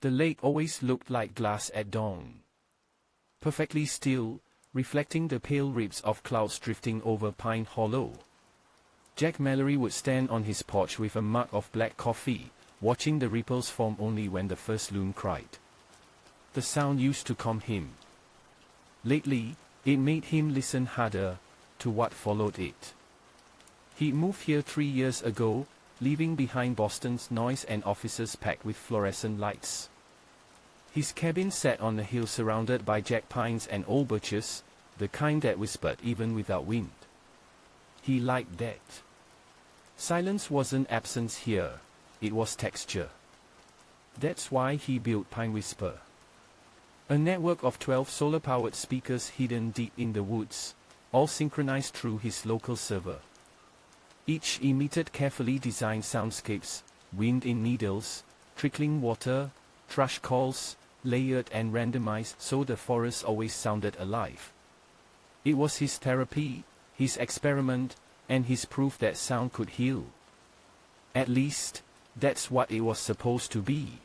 The lake always looked like glass at dawn. Perfectly still, reflecting the pale ribs of clouds drifting over Pine Hollow. Jack Mallory would stand on his porch with a mug of black coffee, watching the ripples form only when the first loon cried. The sound used to calm him. Lately, it made him listen harder to what followed it. He moved here 3 years ago, leaving behind Boston's noise and offices packed with fluorescent lights. His cabin sat on a hill surrounded by jack pines and old birches, the kind that whispered even without wind. He liked that. Silence wasn't absence here, it was texture. That's why he built PineWhisper. A network of 12 solar-powered speakers hidden deep in the woods, all synchronized through his local server. Each emitted carefully designed soundscapes, wind in needles, trickling water, thrush calls, layered and randomized so the forest always sounded alive. It was his therapy, his experiment, and his proof that sound could heal. At least, that's what it was supposed to be.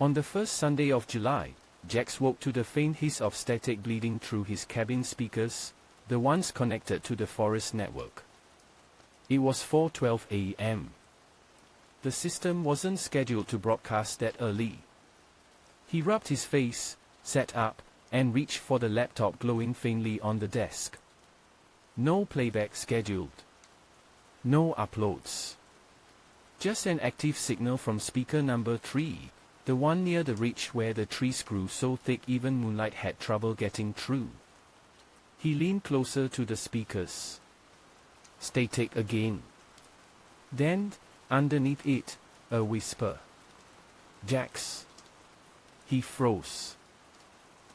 On the first Sunday of July, Jax woke to the faint hiss of static bleeding through his cabin speakers, the ones connected to the forest network. It was 4:12 a.m. The system wasn't scheduled to broadcast that early. He rubbed his face, sat up, and reached for the laptop glowing faintly on the desk. No playback scheduled. No uploads. Just an active signal from speaker number 3, the one near the ridge where the trees grew so thick even moonlight had trouble getting through. He leaned closer to the speakers. Static again. Then, underneath it, a whisper. Jax. He froze.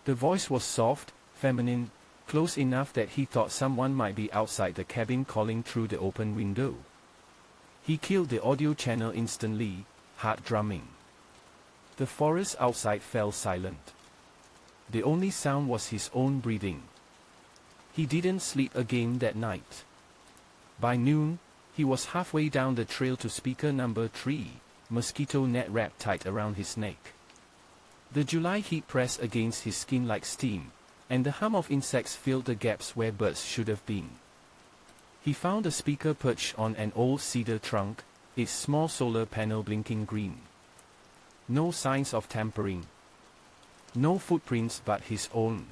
The voice was soft, feminine, close enough that he thought someone might be outside the cabin calling through the open window. He killed the audio channel instantly, heart drumming. The forest outside fell silent. The only sound was his own breathing. He didn't sleep again that night. By noon, he was halfway down the trail to speaker number 3, mosquito net wrapped tight around his neck. The July heat pressed against his skin like steam, and the hum of insects filled the gaps where birds should have been. He found the speaker perched on an old cedar trunk, its small solar panel blinking green. No signs of tampering. No footprints but his own.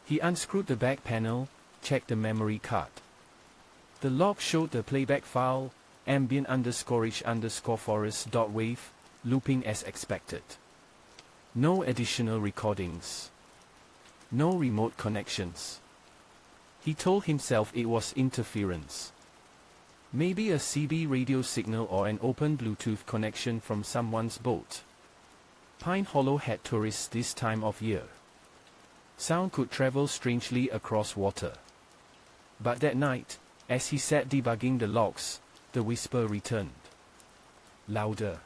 He unscrewed the back panel, checked the memory card. The log showed the playback file, ambient_forest.wave, looping as expected. No additional recordings. No remote connections. He told himself it was interference. Maybe a CB radio signal or an open Bluetooth connection from someone's boat. Pine Hollow had tourists this time of year. Sound could travel strangely across water. But that night, as he sat debugging the logs, the whisper returned. Louder.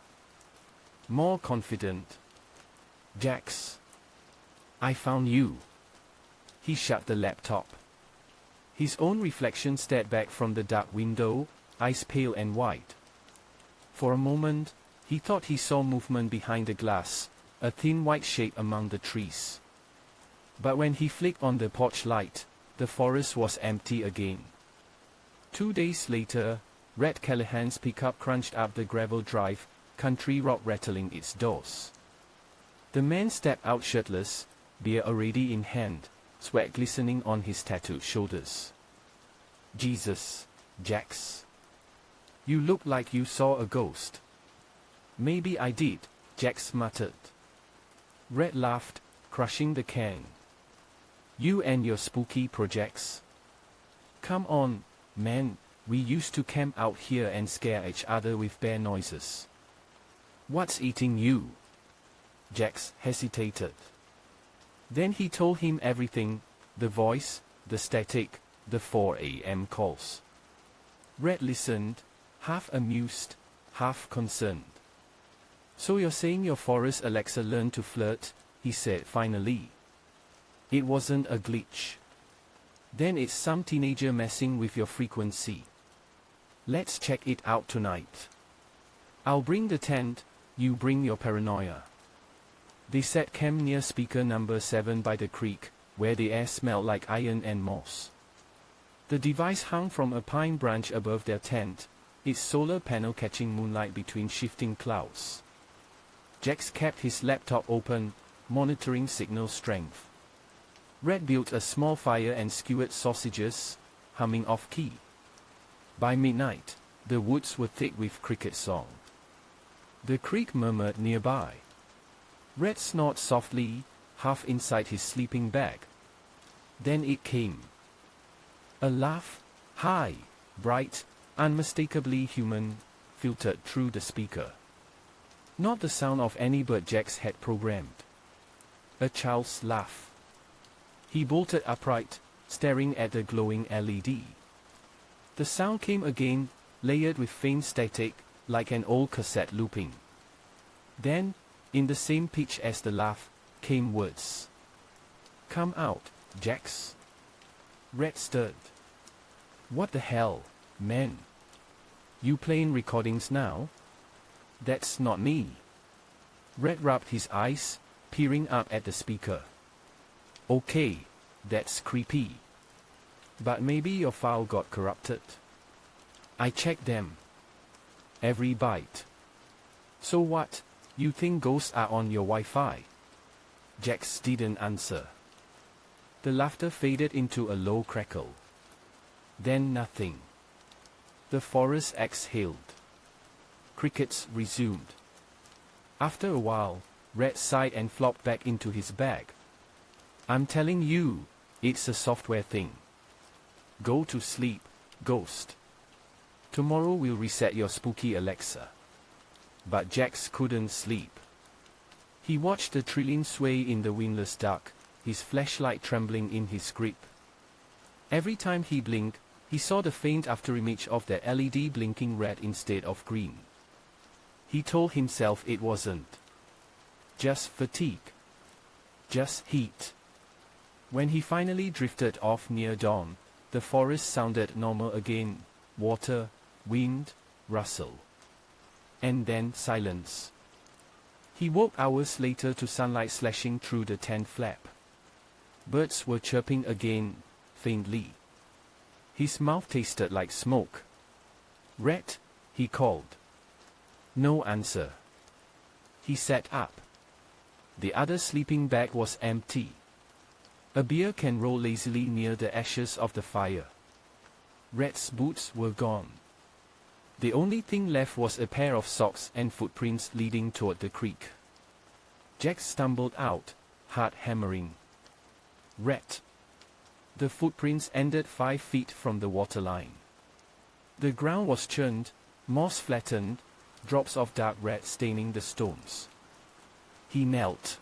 More confident. Jax. I found you. He shut the laptop. His own reflection stared back from the dark window, eyes pale and wide. For a moment, he thought he saw movement behind the glass, a thin white shape among the trees. But when he flicked on the porch light, the forest was empty again. 2 days later, Red Callahan's pickup crunched up the gravel drive, country rock rattling its doors. The man stepped out shirtless, beer already in hand, sweat glistening on his tattooed shoulders. Jesus, Jax. You look like you saw a ghost. Maybe I did, Jax muttered. Red laughed, crushing the can. You and your spooky projects. Come on, man, we used to camp out here and scare each other with bear noises. What's eating you? Jax hesitated. Then he told him everything, the voice, the static, the 4 a.m. calls. Red listened, half amused, half concerned. So you're saying your forest Alexa learned to flirt, he said finally. It wasn't a glitch. Then it's some teenager messing with your frequency. Let's check it out tonight. I'll bring the tent, you bring your paranoia. They set camp near speaker number 7 by the creek, where the air smelled like iron and moss. The device hung from a pine branch above their tent, its solar panel catching moonlight between shifting clouds. Jax kept his laptop open, monitoring signal strength. Red built a small fire and skewered sausages, humming off-key. By midnight, the woods were thick with cricket song. The creek murmured nearby. Red snored softly, half inside his sleeping bag. Then it came. A laugh, high, bright, unmistakably human, filtered through the speaker. Not the sound of any bird Jax had programmed. A child's laugh. He bolted upright, staring at the glowing LED. The sound came again, layered with faint static, like an old cassette looping. Then, in the same pitch as the laugh, came words. "Come out, Jax." Red stirred. "What the hell, man? You playing recordings now?" "That's not me." Red rubbed his eyes, peering up at the speaker. "Okay, that's creepy. But maybe your file got corrupted." "I checked them. Every byte." "So what, you think ghosts are on your Wi-Fi?" Jax didn't answer. The laughter faded into a low crackle. Then nothing. The forest exhaled. Crickets resumed. After a while, Red sighed and flopped back into his bag. "I'm telling you, it's a software thing. Go to sleep, ghost. Tomorrow we'll reset your spooky Alexa." But Jax couldn't sleep. He watched the trillion sway in the windless dark, his flashlight trembling in his grip. Every time he blinked, he saw the faint afterimage of the LED blinking red instead of green. He told himself it wasn't just fatigue, just heat. When he finally drifted off near dawn, the forest sounded normal again, water, wind, rustle. And then silence. He woke hours later to sunlight slashing through the tent flap. Birds were chirping again, faintly. His mouth tasted like smoke. "Red," he called. No answer. He sat up. The other sleeping bag was empty. A beer can rolled lazily near the ashes of the fire. Red's boots were gone. The only thing left was a pair of socks and footprints leading toward the creek. Jax stumbled out, heart hammering. Red. The footprints ended 5 feet from the waterline. The ground was churned, moss flattened, drops of dark red staining the stones. He knelt.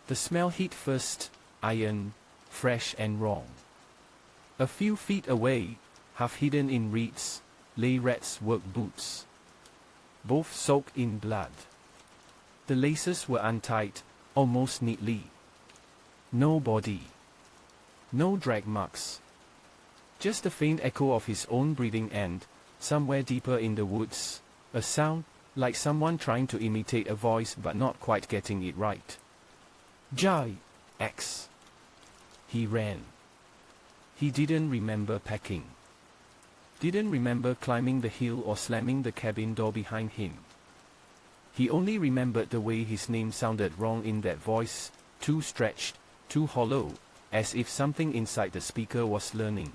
The smell hit first, iron, fresh and raw. A few feet away, half hidden in reeds, lay Red's work boots. Both soaked in blood. The laces were untied, almost neatly. No body. No drag marks. Just a faint echo of his own breathing and, somewhere deeper in the woods, a sound, like someone trying to imitate a voice but not quite getting it right. Jax. He ran. He didn't remember packing. Didn't remember climbing the hill or slamming the cabin door behind him. He only remembered the way his name sounded wrong in that voice, too stretched, too hollow, as if something inside the speaker was learning.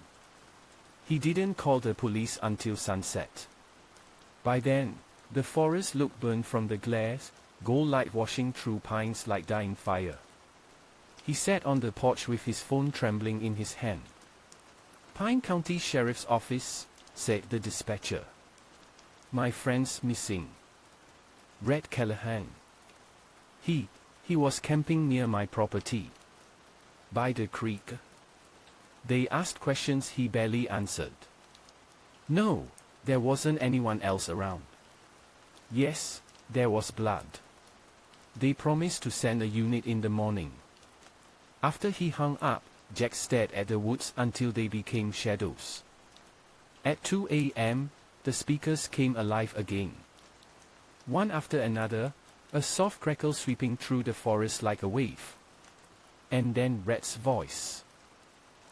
He didn't call the police until sunset. By then, the forest looked burned from the glares, gold light washing through pines like dying fire. He sat on the porch with his phone trembling in his hand. "Pine County Sheriff's Office," said the dispatcher. "My friend's missing. Red Callahan. He was camping near my property. By the creek." They asked questions he barely answered. "No, there wasn't anyone else around." "Yes, there was blood. They promised to send a unit in the morning." After he hung up, Jack stared at the woods until they became shadows. At 2 a.m., the speakers came alive again. One after another, A soft crackle sweeping through the forest like a wave. And then Red's voice.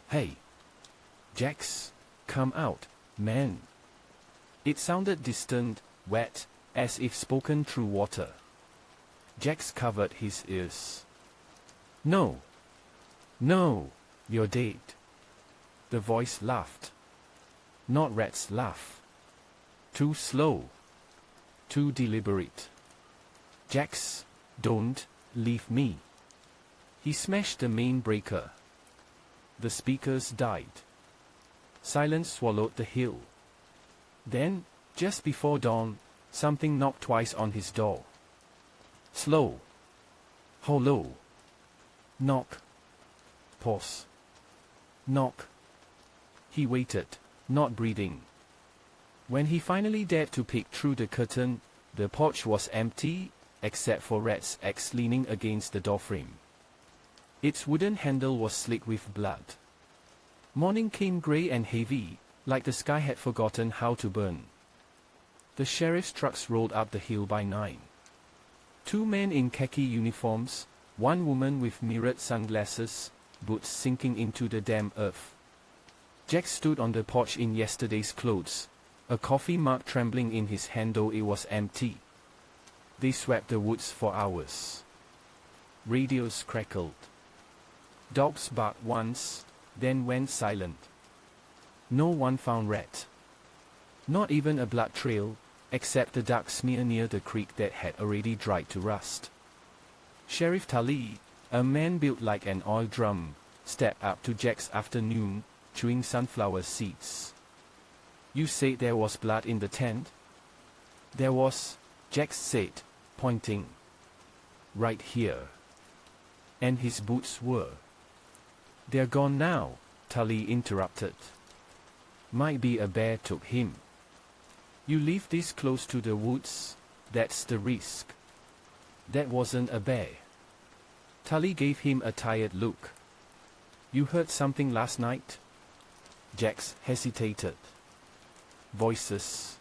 "Hey. Jax, come out, man." It sounded distant, wet, as if spoken through water. Jax covered his ears. "No. No, you're dead." The voice laughed. Not Red's laugh. Too slow. Too deliberate. "Jax, don't leave me." He smashed the main breaker. The speakers died. Silence swallowed the hill. Then, just before dawn, something knocked twice on his door. Slow. Hollow. Knock. Pause. Knock. He waited, not breathing. When he finally dared to peek through the curtain, the porch was empty, except for Red's axe leaning against the doorframe. Its wooden handle was slick with blood. Morning came grey and heavy, like the sky had forgotten how to burn. The sheriff's trucks rolled up the hill by 9. 2 men in khaki uniforms, 1 woman with mirrored sunglasses, boots sinking into the damp earth. Jack stood on the porch in yesterday's clothes, a coffee mug trembling in his hand though it was empty. They swept the woods for hours. Radios crackled. Dogs barked once, then went silent. No one found Red. Not even a blood trail, except the dark smear near the creek that had already dried to rust. Sheriff Tully, a man built like an oil drum, stepped up to Jack's afternoon, chewing sunflower seeds. "You said there was blood in the tent?" "There was," Jack said, pointing. "Right here." "And his boots were." "They're gone now," Tully interrupted. "Might be a bear took him." "You live this close to the woods, that's the risk." "That wasn't a bear." Tully gave him a tired look. "You heard something last night?" Jax hesitated. "Voices.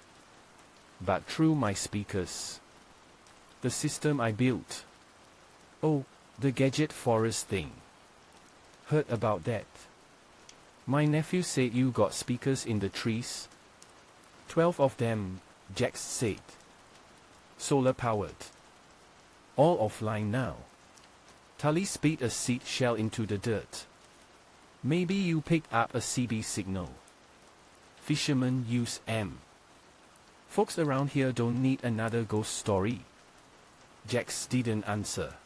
But through my speakers. The system I built." "Oh, the gadget forest thing. Heard about that. My nephew said you got speakers in the trees." 12 of them, Jax said. "Solar powered. All offline now." Tully spit a seed shell into the dirt. "Maybe you picked up a CB signal. Fishermen use M. Folks around here don't need another ghost story." Jax didn't answer.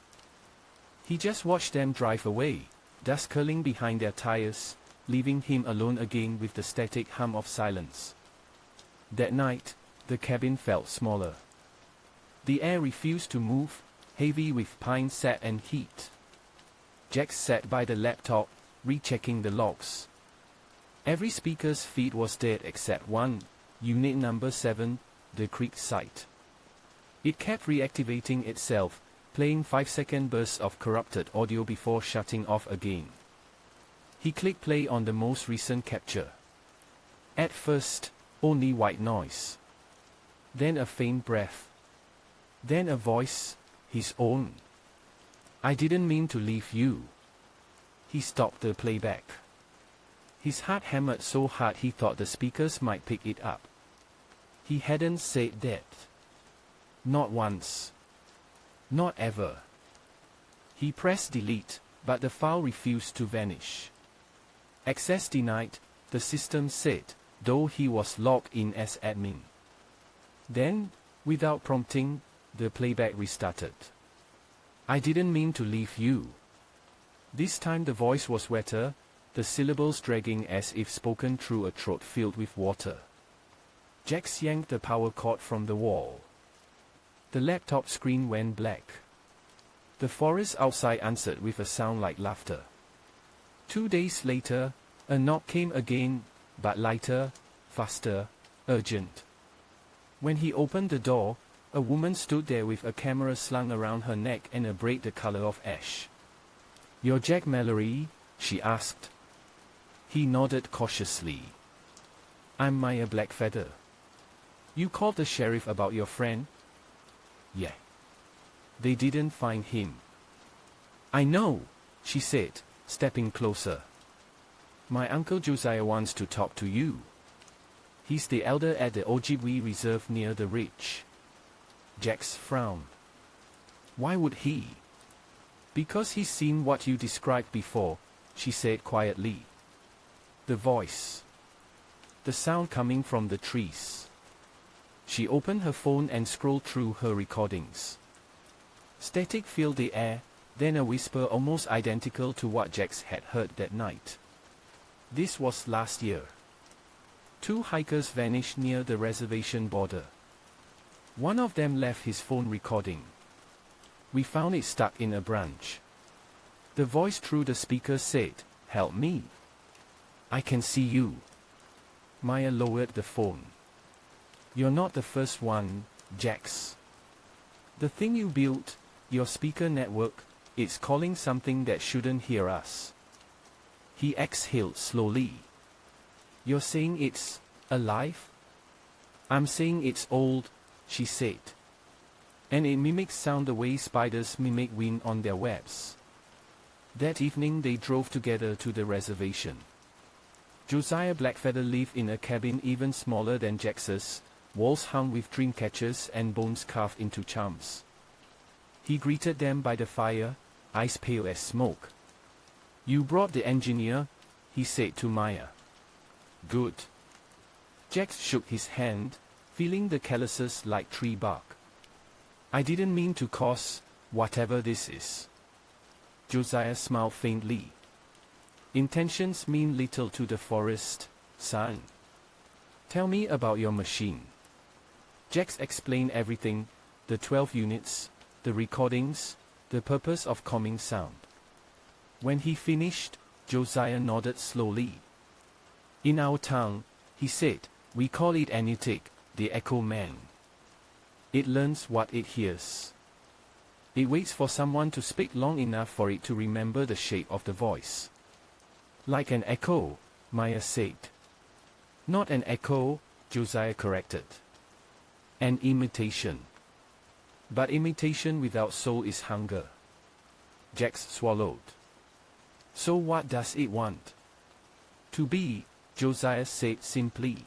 He just watched them drive away, dust curling behind their tires, leaving him alone again with the static hum of silence. That night, the cabin felt smaller. The air refused to move, heavy with pine sap and heat. Jax sat by the laptop, rechecking the logs. Every speaker's feed was dead except one, unit number 7, the creek site. It kept reactivating itself, playing 5-second bursts of corrupted audio before shutting off again. He clicked play on the most recent capture. At first, only white noise. Then a faint breath. Then a voice, his own. "I didn't mean to leave you." He stopped the playback. His heart hammered so hard he thought the speakers might pick it up. He hadn't said that. Not once. Not ever. He pressed delete, but the file refused to vanish. "Access denied," the system said, though he was logged in as admin. Then, without prompting, the playback restarted. "I didn't mean to leave you." This time the voice was wetter, the syllables dragging as if spoken through a throat filled with water. Jax yanked the power cord from the wall. The laptop screen went black. The forest outside answered with a sound like laughter. 2 days later, a knock came again, but lighter, faster, urgent. When he opened the door, a woman stood there with a camera slung around her neck and a braid the color of ash. "You're Jack Mallory?" she asked. He nodded cautiously. "I'm Maya Blackfeather. You called the sheriff about your friend?" "Yeah." They didn't find him. I know, she said, stepping closer. My Uncle Josiah wants to talk to you. He's the elder at the Ojibwe Reserve near the ridge. Jax frowned. Why would he? Because he's seen what you described before, she said quietly. The voice. The sound coming from the trees. She opened her phone and scrolled through her recordings. Static filled the air, then a whisper almost identical to what Jax had heard that night. This was last year. 2 hikers vanished near the reservation border. One of them left his phone recording. We found it stuck in a branch. The voice through the speaker said, "Help me. I can see you." Maya lowered the phone. You're not the first one, Jax. The thing you built, your speaker network, it's calling something that shouldn't hear us. He exhaled slowly. You're saying it's alive? I'm saying it's old, she said. And it mimics sound the way spiders mimic wind on their webs. That evening they drove together to the reservation. Josiah Blackfeather lived in a cabin even smaller than Jax's, walls hung with dream catchers and bones carved into charms. He greeted them by the fire, eyes pale as smoke. You brought the engineer, he said to Maya. Good. Jax shook his hand, feeling the calluses like tree bark. I didn't mean to cause whatever this is. Josiah smiled faintly. Intentions mean little to the forest, son. Tell me about your machine. Jax explained everything, the 12 units, the recordings, the purpose of calming sound. When he finished, Josiah nodded slowly. In our town, he said, we call it Anutik, the Echo Man. It learns what it hears. It waits for someone to speak long enough for it to remember the shape of the voice. Like an echo, Maya said. Not an echo, Josiah corrected. An imitation. But imitation without soul is hunger. Jax swallowed. So what does it want? To be, Josiah said simply.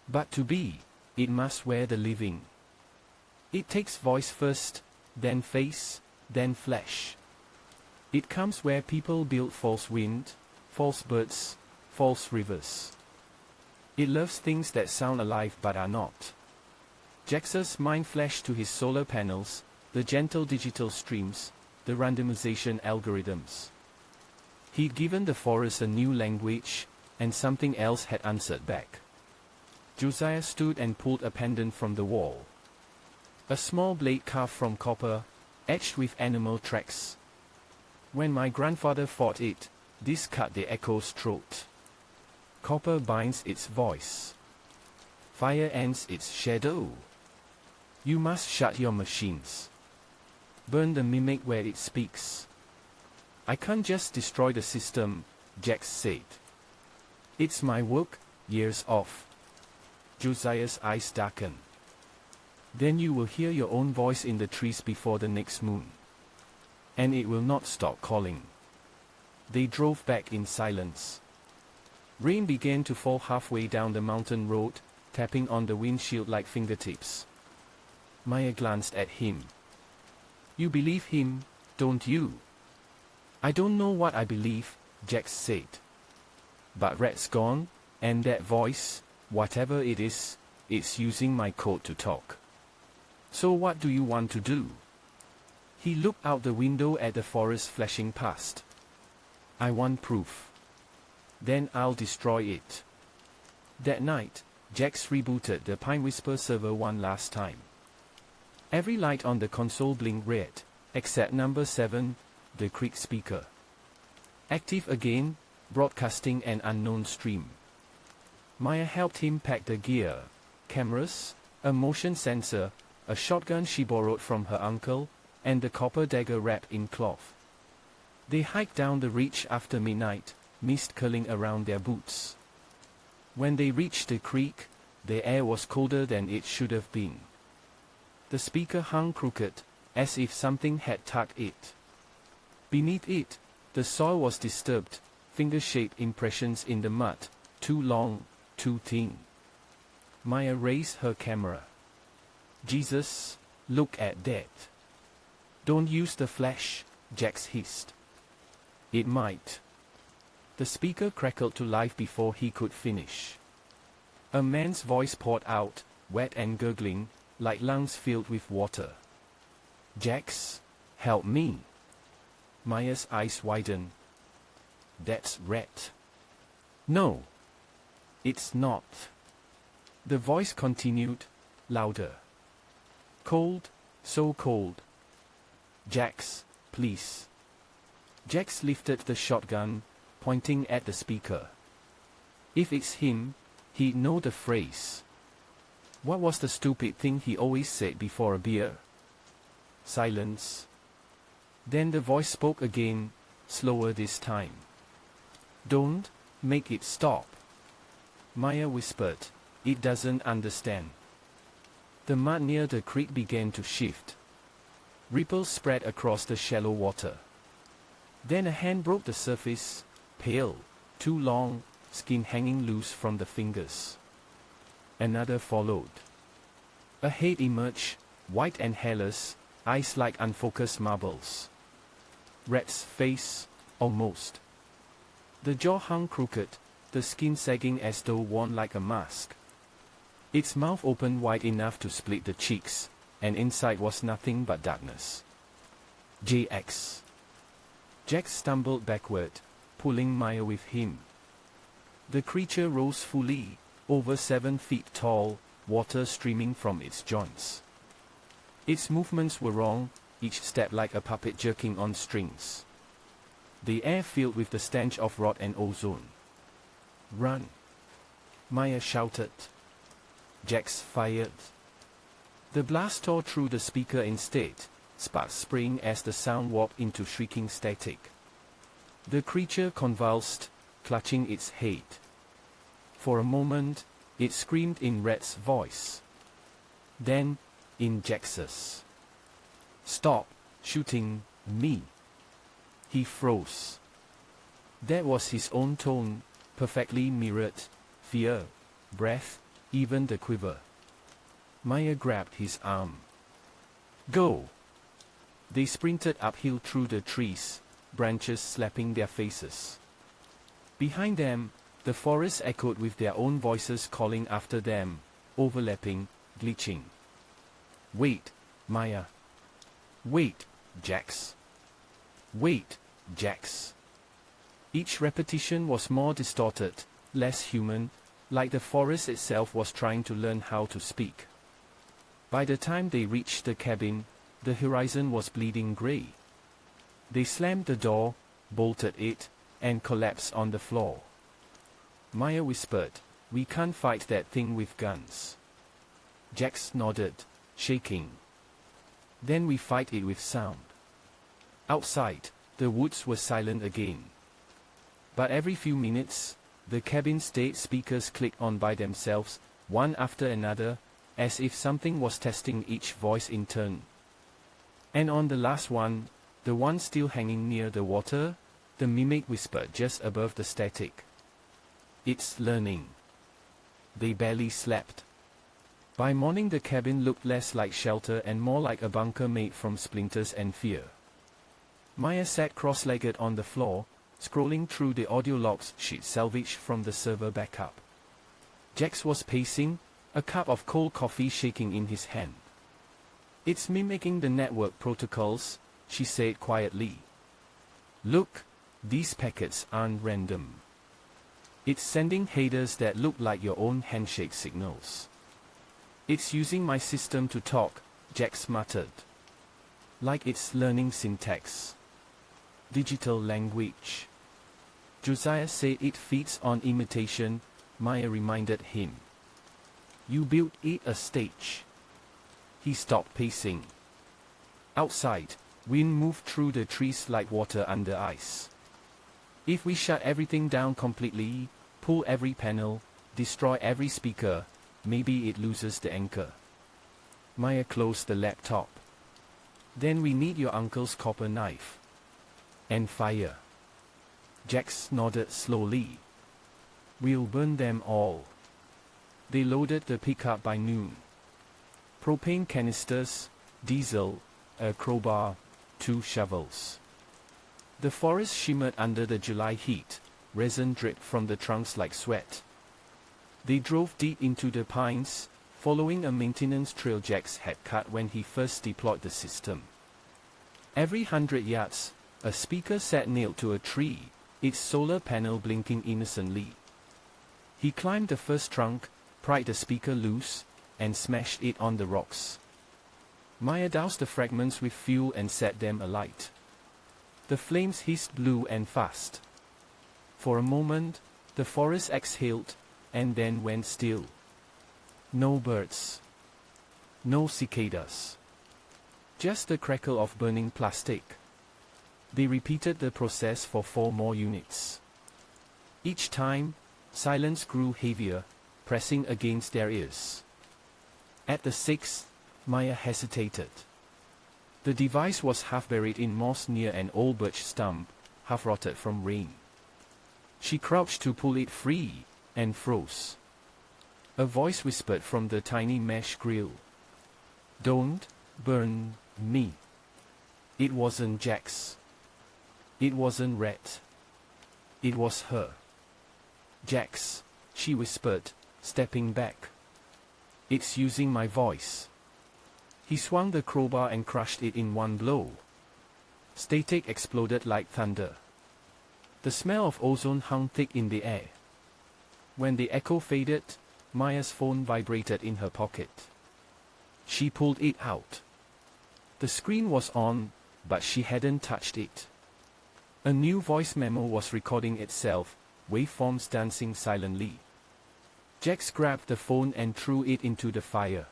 But to be, it must wear the living. It takes voice first, then face, then flesh. It comes where people build false wind, false birds, false rivers. It loves things that sound alive but are not. Jax's mind flashed to his solar panels, the gentle digital streams, the randomization algorithms. He'd given the forest a new language, and something else had answered back. Josiah stood and pulled a pendant from the wall. A small blade carved from copper, etched with animal tracks. When my grandfather fought it, this cut the echo's throat. Copper binds its voice. Fire ends its shadow. You must shut your machines. Burn the mimic where it speaks. I can't just destroy the system, Jax said. It's my work, years off. Josiah's eyes darkened. Then you will hear your own voice in the trees before the next moon. And it will not stop calling. They drove back in silence. Rain began to fall halfway down the mountain road, tapping on the windshield like fingertips. Maya glanced at him. You believe him, don't you? I don't know what I believe, Jax said. But Red's gone, and that voice, whatever it is, it's using my code to talk. So what do you want to do? He looked out the window at the forest flashing past. I want proof. Then I'll destroy it. That night, Jax rebooted the PineWhisper server one last time. Every light on the console blinked red, except number 7, the Creek speaker. Active again, broadcasting an unknown stream. Maya helped him pack the gear, cameras, a motion sensor, a shotgun she borrowed from her uncle, and the copper dagger wrapped in cloth. They hiked down the ridge after midnight, mist curling around their boots. When they reached the creek, the air was colder than it should have been. The speaker hung crooked, as if something had tugged it. Beneath it, the soil was disturbed, finger-shaped impressions in the mud, too long, too thin. Maya raised her camera. Jesus, look at that. Don't use the flash, Jax hissed. It might. The speaker crackled to life before he could finish. A man's voice poured out, wet and gurgling, like lungs filled with water. Jax, help me. Maya's eyes widened. That's Rat. No. It's not. The voice continued, louder. Cold, so cold. Jax, please. Jax lifted the shotgun, pointing at the speaker. If it's him, he'd know the phrase. What was the stupid thing he always said before a beer? Silence. Then the voice spoke again, slower this time. Don't make it stop. Maya whispered, it doesn't understand. The mud near the creek began to shift. Ripples spread across the shallow water. Then a hand broke the surface, pale, too long, skin hanging loose from the fingers. Another followed. A head emerged, white and hairless, eyes like unfocused marbles. Rat's face, almost. The jaw hung crooked, the skin sagging as though worn like a mask. Its mouth opened wide enough to split the cheeks, and inside was nothing but darkness. JX. Jax stumbled backward, pulling Maya with him. The creature rose fully, over 7 feet tall, water streaming from its joints. Its movements were wrong, each step like a puppet jerking on strings. The air filled with the stench of rot and ozone. Run! Maya shouted. Jax fired. The blast tore through the speaker instead, sparks spraying as the sound warped into shrieking static. The creature convulsed, clutching its head. For a moment, it screamed in Rat's voice. Then, in Jax's. Stop shooting me. He froze. That was his own tone, perfectly mirrored, fear, breath, even the quiver. Maya grabbed his arm. Go! They sprinted uphill through the trees, branches slapping their faces. Behind them, the forest echoed with their own voices calling after them, overlapping, glitching. Wait, Maya. Wait, Jax. Wait, Jax. Each repetition was more distorted, less human, like the forest itself was trying to learn how to speak. By the time they reached the cabin, the horizon was bleeding grey. They slammed the door, bolted it, and collapsed on the floor. Maya whispered, we can't fight that thing with guns. Jax nodded, shaking. Then we fight it with sound. Outside, the woods were silent again. But every few minutes, the cabin state speakers clicked on by themselves, one after another, as if something was testing each voice in turn. And on the last one, the one still hanging near the water, the mimic whispered just above the static. It's learning. They barely slept. By morning the cabin looked less like shelter and more like a bunker made from splinters and fear. Maya sat cross-legged on the floor, scrolling through the audio logs she'd salvaged from the server backup. Jax was pacing, a cup of cold coffee shaking in his hand. It's mimicking the network protocols, she said quietly. Look, these packets aren't random. It's sending headers that look like your own handshake signals. It's using my system to talk, Jax muttered. Like it's learning syntax. Digital language. Josiah said it feeds on imitation, Maya reminded him. You built it a stage. He stopped pacing. Outside, wind moved through the trees like water under ice. If we shut everything down completely, pull every panel, destroy every speaker, maybe it loses the anchor. Maya closed the laptop. Then we need your uncle's copper knife. And fire. Jax nodded slowly. We'll burn them all. They loaded the pickup by noon. Propane canisters, diesel, a crowbar, 2 shovels. The forest shimmered under the July heat, resin dripped from the trunks like sweat. They drove deep into the pines, following a maintenance trail Jax had cut when he first deployed the system. Every 100 yards, a speaker sat nailed to a tree, its solar panel blinking innocently. He climbed the first trunk, pried the speaker loose, and smashed it on the rocks. Maya doused the fragments with fuel and set them alight. The flames hissed blue and fast. For a moment, the forest exhaled, and then went still. No birds. No cicadas. Just the crackle of burning plastic. They repeated the process for 4 more units. Each time, silence grew heavier, pressing against their ears. At the 6th, Maya hesitated. The device was half buried in moss near an old birch stump, half rotted from rain. She crouched to pull it free, and froze. A voice whispered from the tiny mesh grill. "Don't burn me." It wasn't Jax. It wasn't Rhett. It was her. "Jax," she whispered, stepping back. "It's using my voice." He swung the crowbar and crushed it in one blow. Static exploded like thunder. The smell of ozone hung thick in the air. When the echo faded, Maya's phone vibrated in her pocket. She pulled it out. The screen was on, but she hadn't touched it. A new voice memo was recording itself, waveforms dancing silently. Jax grabbed the phone and threw it into the fire.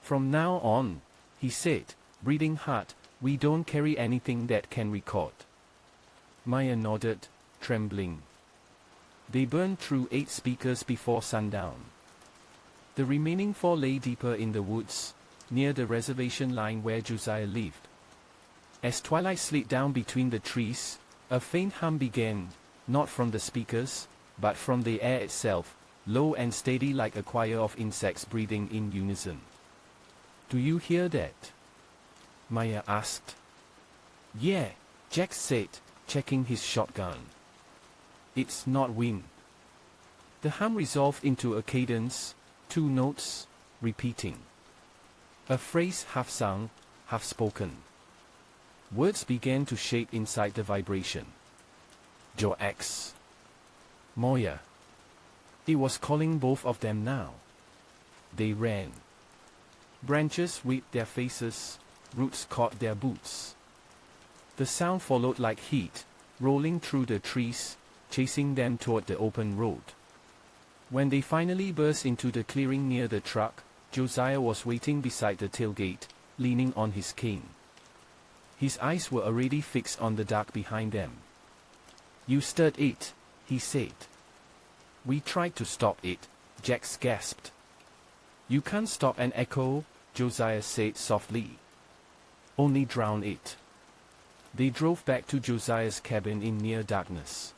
"From now on," he said, breathing hard, "we don't carry anything that can record." Maya nodded, trembling. They burned through 8 speakers before sundown. The remaining 4 lay deeper in the woods, near the reservation line where Josiah lived. As twilight slid down between the trees, a faint hum began, not from the speakers, but from the air itself, low and steady like a choir of insects breathing in unison. "Do you hear that?" Maya asked. "Yeah," Jax said, checking his shotgun. "It's not wind." The hum resolved into a cadence, 2 notes, repeating. A phrase half sung, half spoken. Words began to shape inside the vibration. "Joax." "Moya." It was calling both of them now. They ran. Branches whipped their faces, roots caught their boots. The sound followed like heat, rolling through the trees, chasing them toward the open road. When they finally burst into the clearing near the truck, Josiah was waiting beside the tailgate, leaning on his cane. His eyes were already fixed on the dark behind them. "You stirred it," he said. "We tried to stop it," Jax gasped. "You can't stop an echo," Josiah said softly. "Only drown it." They drove back to Josiah's cabin in near darkness.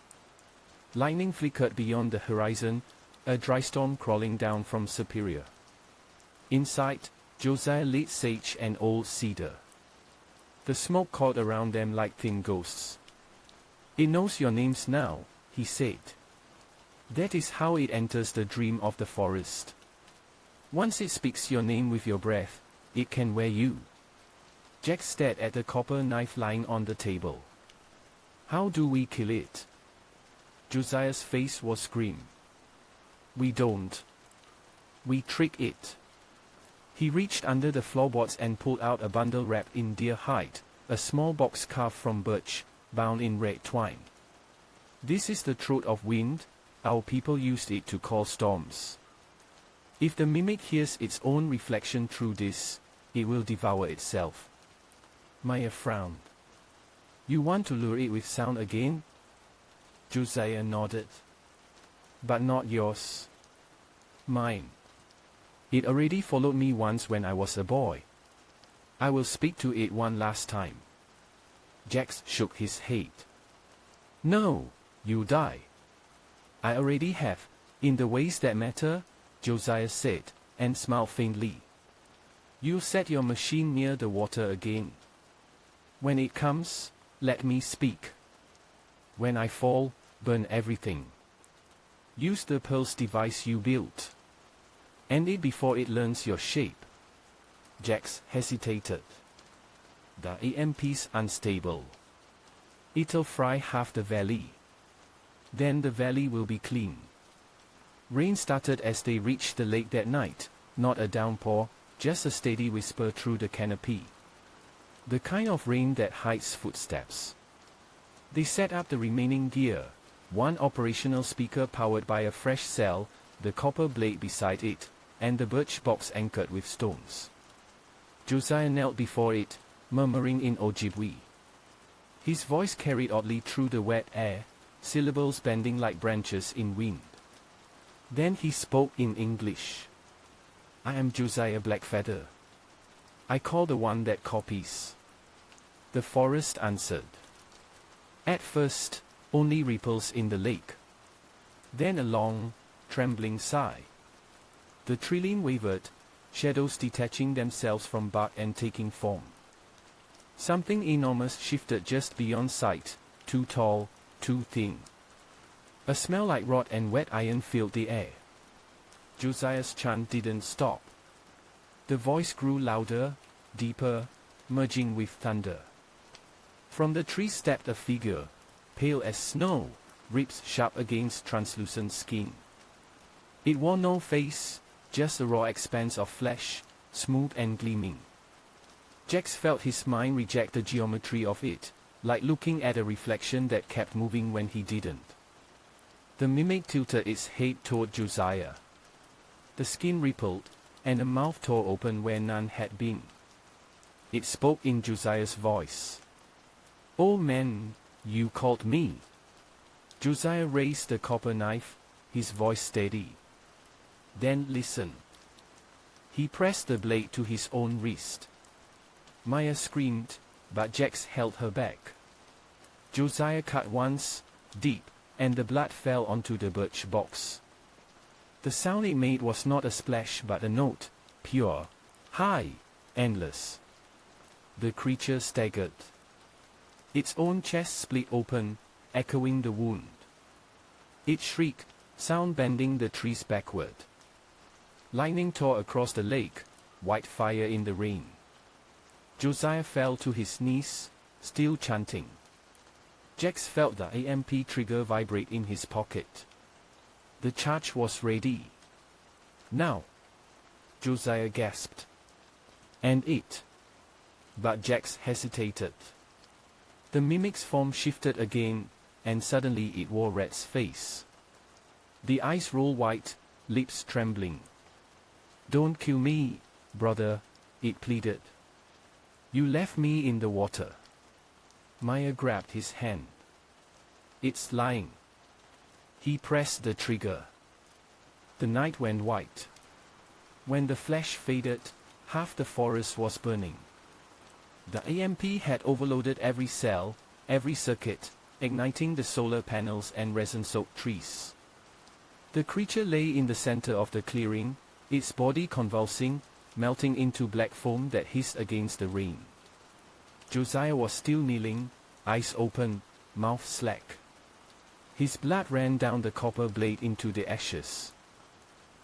Lightning flickered beyond the horizon, a dry storm crawling down from Superior. Inside, Josiah lit sage and old cedar. The smoke caught around them like thin ghosts. "It knows your names now," he said. "That is how it enters the dream of the forest. Once it speaks your name with your breath, it can wear you." Jack stared at the copper knife lying on the table. "How do we kill it?" Josiah's face was grim. "We don't. We trick it." He reached under the floorboards and pulled out a bundle wrapped in deer hide, a small box carved from birch, bound in red twine. "This is the throat of wind. Our people used it to call storms. If the mimic hears its own reflection through this, it will devour itself." Maya frowned. "You want to lure it with sound again?" Josiah nodded. "But not yours. Mine. It already followed me once when I was a boy." I will speak to it one last time. Jack shook his head. No, you'll die. I already have, in the ways that matter, Josiah said, and smiled faintly. You'll set your machine near the water again. When it comes, let me speak. When I fall, burn everything. Use the pulse device you built. End it before it learns your shape. Jax hesitated. The EMP's unstable. It'll fry half the valley. Then the valley will be clean. Rain started as they reached the lake that night, not a downpour, just a steady whisper through the canopy. The kind of rain that hides footsteps. They set up the remaining gear, one operational speaker powered by a fresh cell, the copper blade beside it, and the birch box anchored with stones. Josiah knelt before it, murmuring in Ojibwe. His voice carried oddly through the wet air, syllables bending like branches in wind. Then he spoke in English. I am Josiah Blackfeather. I call the one that copies. The forest answered. At first, only ripples in the lake. Then a long, trembling sigh. The trillium wavered, shadows detaching themselves from bark and taking form. Something enormous shifted just beyond sight, too tall, too thin. A smell like rot and wet iron filled the air. Josiah's chant didn't stop. The voice grew louder, deeper, merging with thunder. From the tree stepped a figure, pale as snow, ribs sharp against translucent skin. It wore no face, just a raw expanse of flesh, smooth and gleaming. Jax felt his mind reject the geometry of it, like looking at a reflection that kept moving when he didn't. The mimic tilted its head toward Josiah. The skin rippled, and a mouth tore open where none had been. It spoke in Josiah's voice. "Oh man, you called me." Josiah raised the copper knife, his voice steady. "Then listen." He pressed the blade to his own wrist. Maya screamed, but Jax held her back. Josiah cut once, deep, and the blood fell onto the birch box. The sound it made was not a splash but a note, pure, high, endless. The creature staggered. Its own chest split open, echoing the wound. It shrieked, sound bending the trees backward. Lightning tore across the lake, white fire in the rain. Josiah fell to his knees, still chanting. Jax felt the AMP trigger vibrate in his pocket. The charge was ready. Now! Josiah gasped. And it. But Jax hesitated. The mimic's form shifted again, and suddenly it wore Rat's face. The eyes rolled white, lips trembling. "Don't kill me, brother," it pleaded. "You left me in the water." Maya grabbed his hand. "It's lying." He pressed the trigger. The night went white. When the flash faded, half the forest was burning. The AMP had overloaded every cell, every circuit, igniting the solar panels and resin-soaked trees. The creature lay in the center of the clearing, its body convulsing, melting into black foam that hissed against the rain. Josiah was still kneeling, eyes open, mouth slack. His blood ran down the copper blade into the ashes.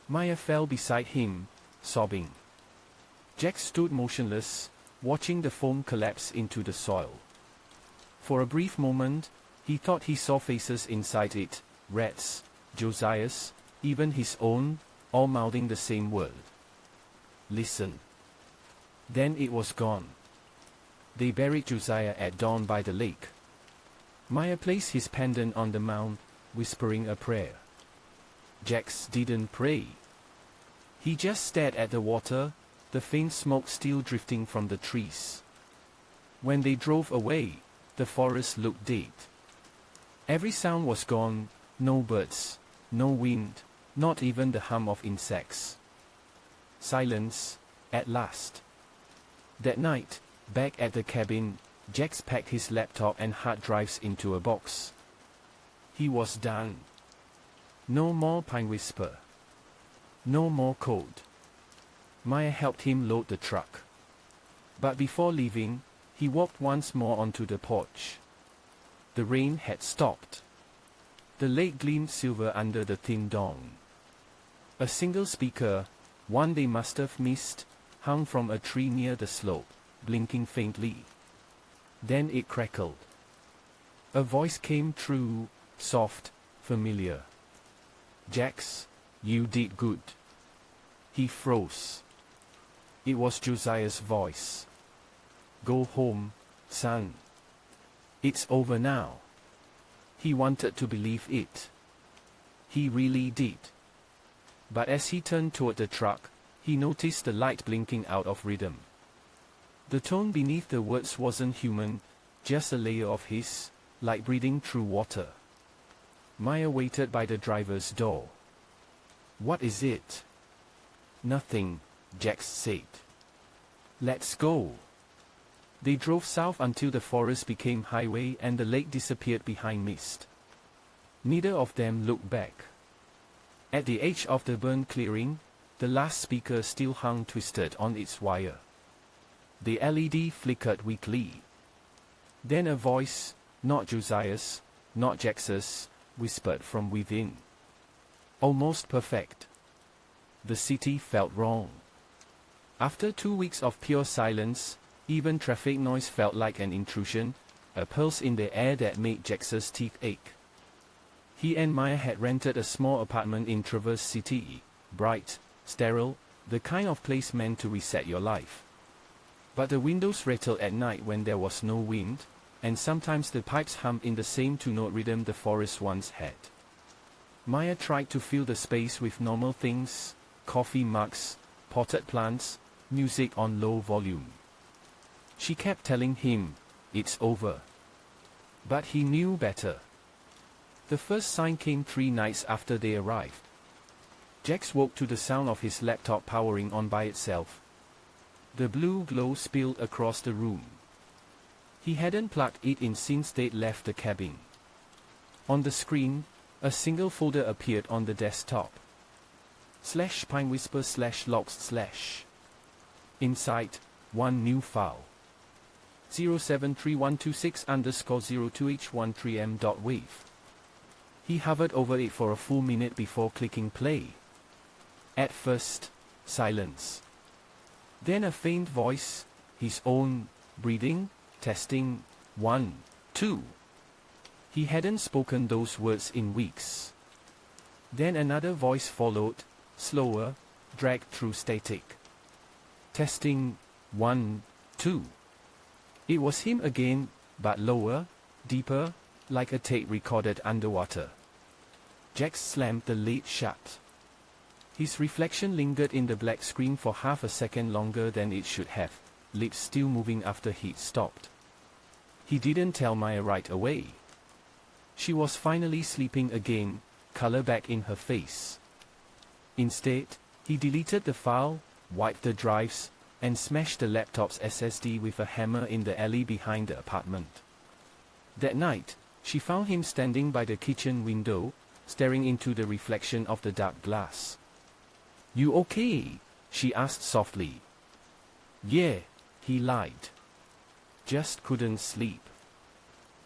Maya fell beside him, sobbing. Jack stood motionless, watching the foam collapse into the soil. For a brief moment, he thought he saw faces inside it, Rat's, Josiah's, even his own, all mouthing the same word. "Listen." Then it was gone. They buried Josiah at dawn by the lake. Maya placed his pendant on the mound, whispering a prayer. Jax didn't pray. He just stared at the water, the faint smoke still drifting from the trees. When they drove away, the forest looked dead. Every sound was gone, no birds, no wind, not even the hum of insects. Silence, at last. That night, back at the cabin, Jax packed his laptop and hard drives into a box. He was done. No more PineWhisper. No more code. Maya helped him load the truck. But before leaving, he walked once more onto the porch. The rain had stopped. The lake gleamed silver under the thin dawn. A single speaker, one they must have missed, hung from a tree near the slope, blinking faintly. Then it crackled. A voice came through, soft, familiar. "Jax, you did good." He froze. It was Josiah's voice. "Go home, son. It's over now." He wanted to believe it. He really did. But as he turned toward the truck, he noticed the light blinking out of rhythm. The tone beneath the words wasn't human, just a layer of hiss, like breathing through water. Maya waited by the driver's door. "What is it?" "Nothing," Jax said. "Let's go." They drove south until the forest became highway and the lake disappeared behind mist. Neither of them looked back. At the edge of the burnt clearing, the last speaker still hung twisted on its wire. The LED flickered weakly. Then a voice, not Josiah's, not Jax's, whispered from within. "Almost perfect." The city felt wrong. After 2 weeks of pure silence, even traffic noise felt like an intrusion, a pulse in the air that made Jax's teeth ache. He and Maya had rented a small apartment in Traverse City, bright, sterile, the kind of place meant to reset your life. But the windows rattled at night when there was no wind, and sometimes the pipes hummed in the same two-note rhythm the forest once had. Maya tried to fill the space with normal things, coffee mugs, potted plants, music on low volume. She kept telling him, "It's over." But he knew better. The first sign came 3 nights after they arrived. Jax woke to the sound of his laptop powering on by itself. The blue glow spilled across the room. He hadn't plugged it in since they'd left the cabin. On the screen, a single folder appeared on the desktop. /PineWhisper/logs/. Inside, one new file. 073126_02h13m.wave. He hovered over it for a full minute before clicking play. At first, silence. Then a faint voice, his own, breathing, testing, 1, 2. He hadn't spoken those words in weeks. Then another voice followed, slower, dragged through static. Testing, 1, 2. It was him again, but lower, deeper, like a tape recorded underwater. Jax slammed the lid shut. His reflection lingered in the black screen for half a second longer than it should have, lips still moving after he'd stopped. He didn't tell Maya right away. She was finally sleeping again, color back in her face. Instead, he deleted the file, wiped the drives, and smashed the laptop's SSD with a hammer in the alley behind the apartment. That night, she found him standing by the kitchen window, staring into the reflection of the dark glass. "You okay?" she asked softly. "Yeah," he lied. "Just couldn't sleep."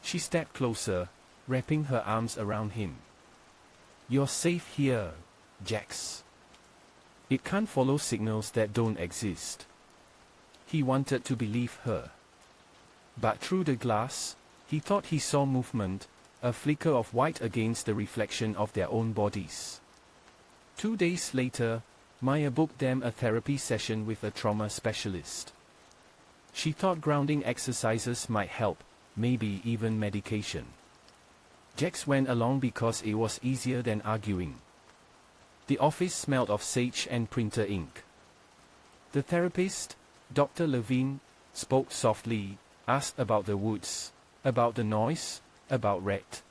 She stepped closer, wrapping her arms around him. "You're safe here, Jax. It can't follow signals that don't exist." He wanted to believe her. But through the glass, he thought he saw movement, a flicker of white against the reflection of their own bodies. 2 days later, Maya booked them a therapy session with a trauma specialist. She thought grounding exercises might help, maybe even medication. Jax went along because it was easier than arguing. The office smelled of sage and printer ink. The therapist, Dr. Levine, spoke softly, asked about the woods, about the noise, about Rhett.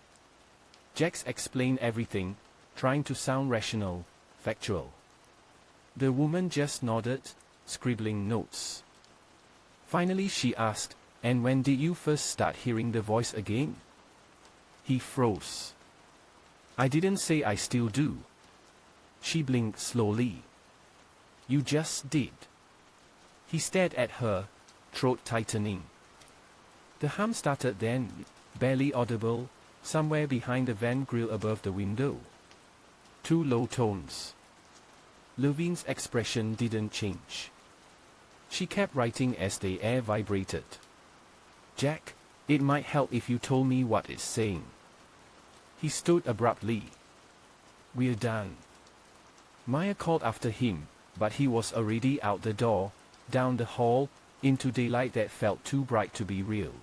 Jax explained everything, trying to sound rational, factual. The woman just nodded, scribbling notes. Finally she asked, "And when did you first start hearing the voice again?" He froze. "I didn't say I still do." She blinked slowly. "You just did." He stared at her, throat tightening. The hum started then, barely audible, somewhere behind the van grill above the window. 2 low tones. Levine's expression didn't change. She kept writing as the air vibrated. "Jack, it might help if you told me what it's saying." He stood abruptly. "We're done." Maya called after him, but he was already out the door, down the hall, into daylight that felt too bright to be real.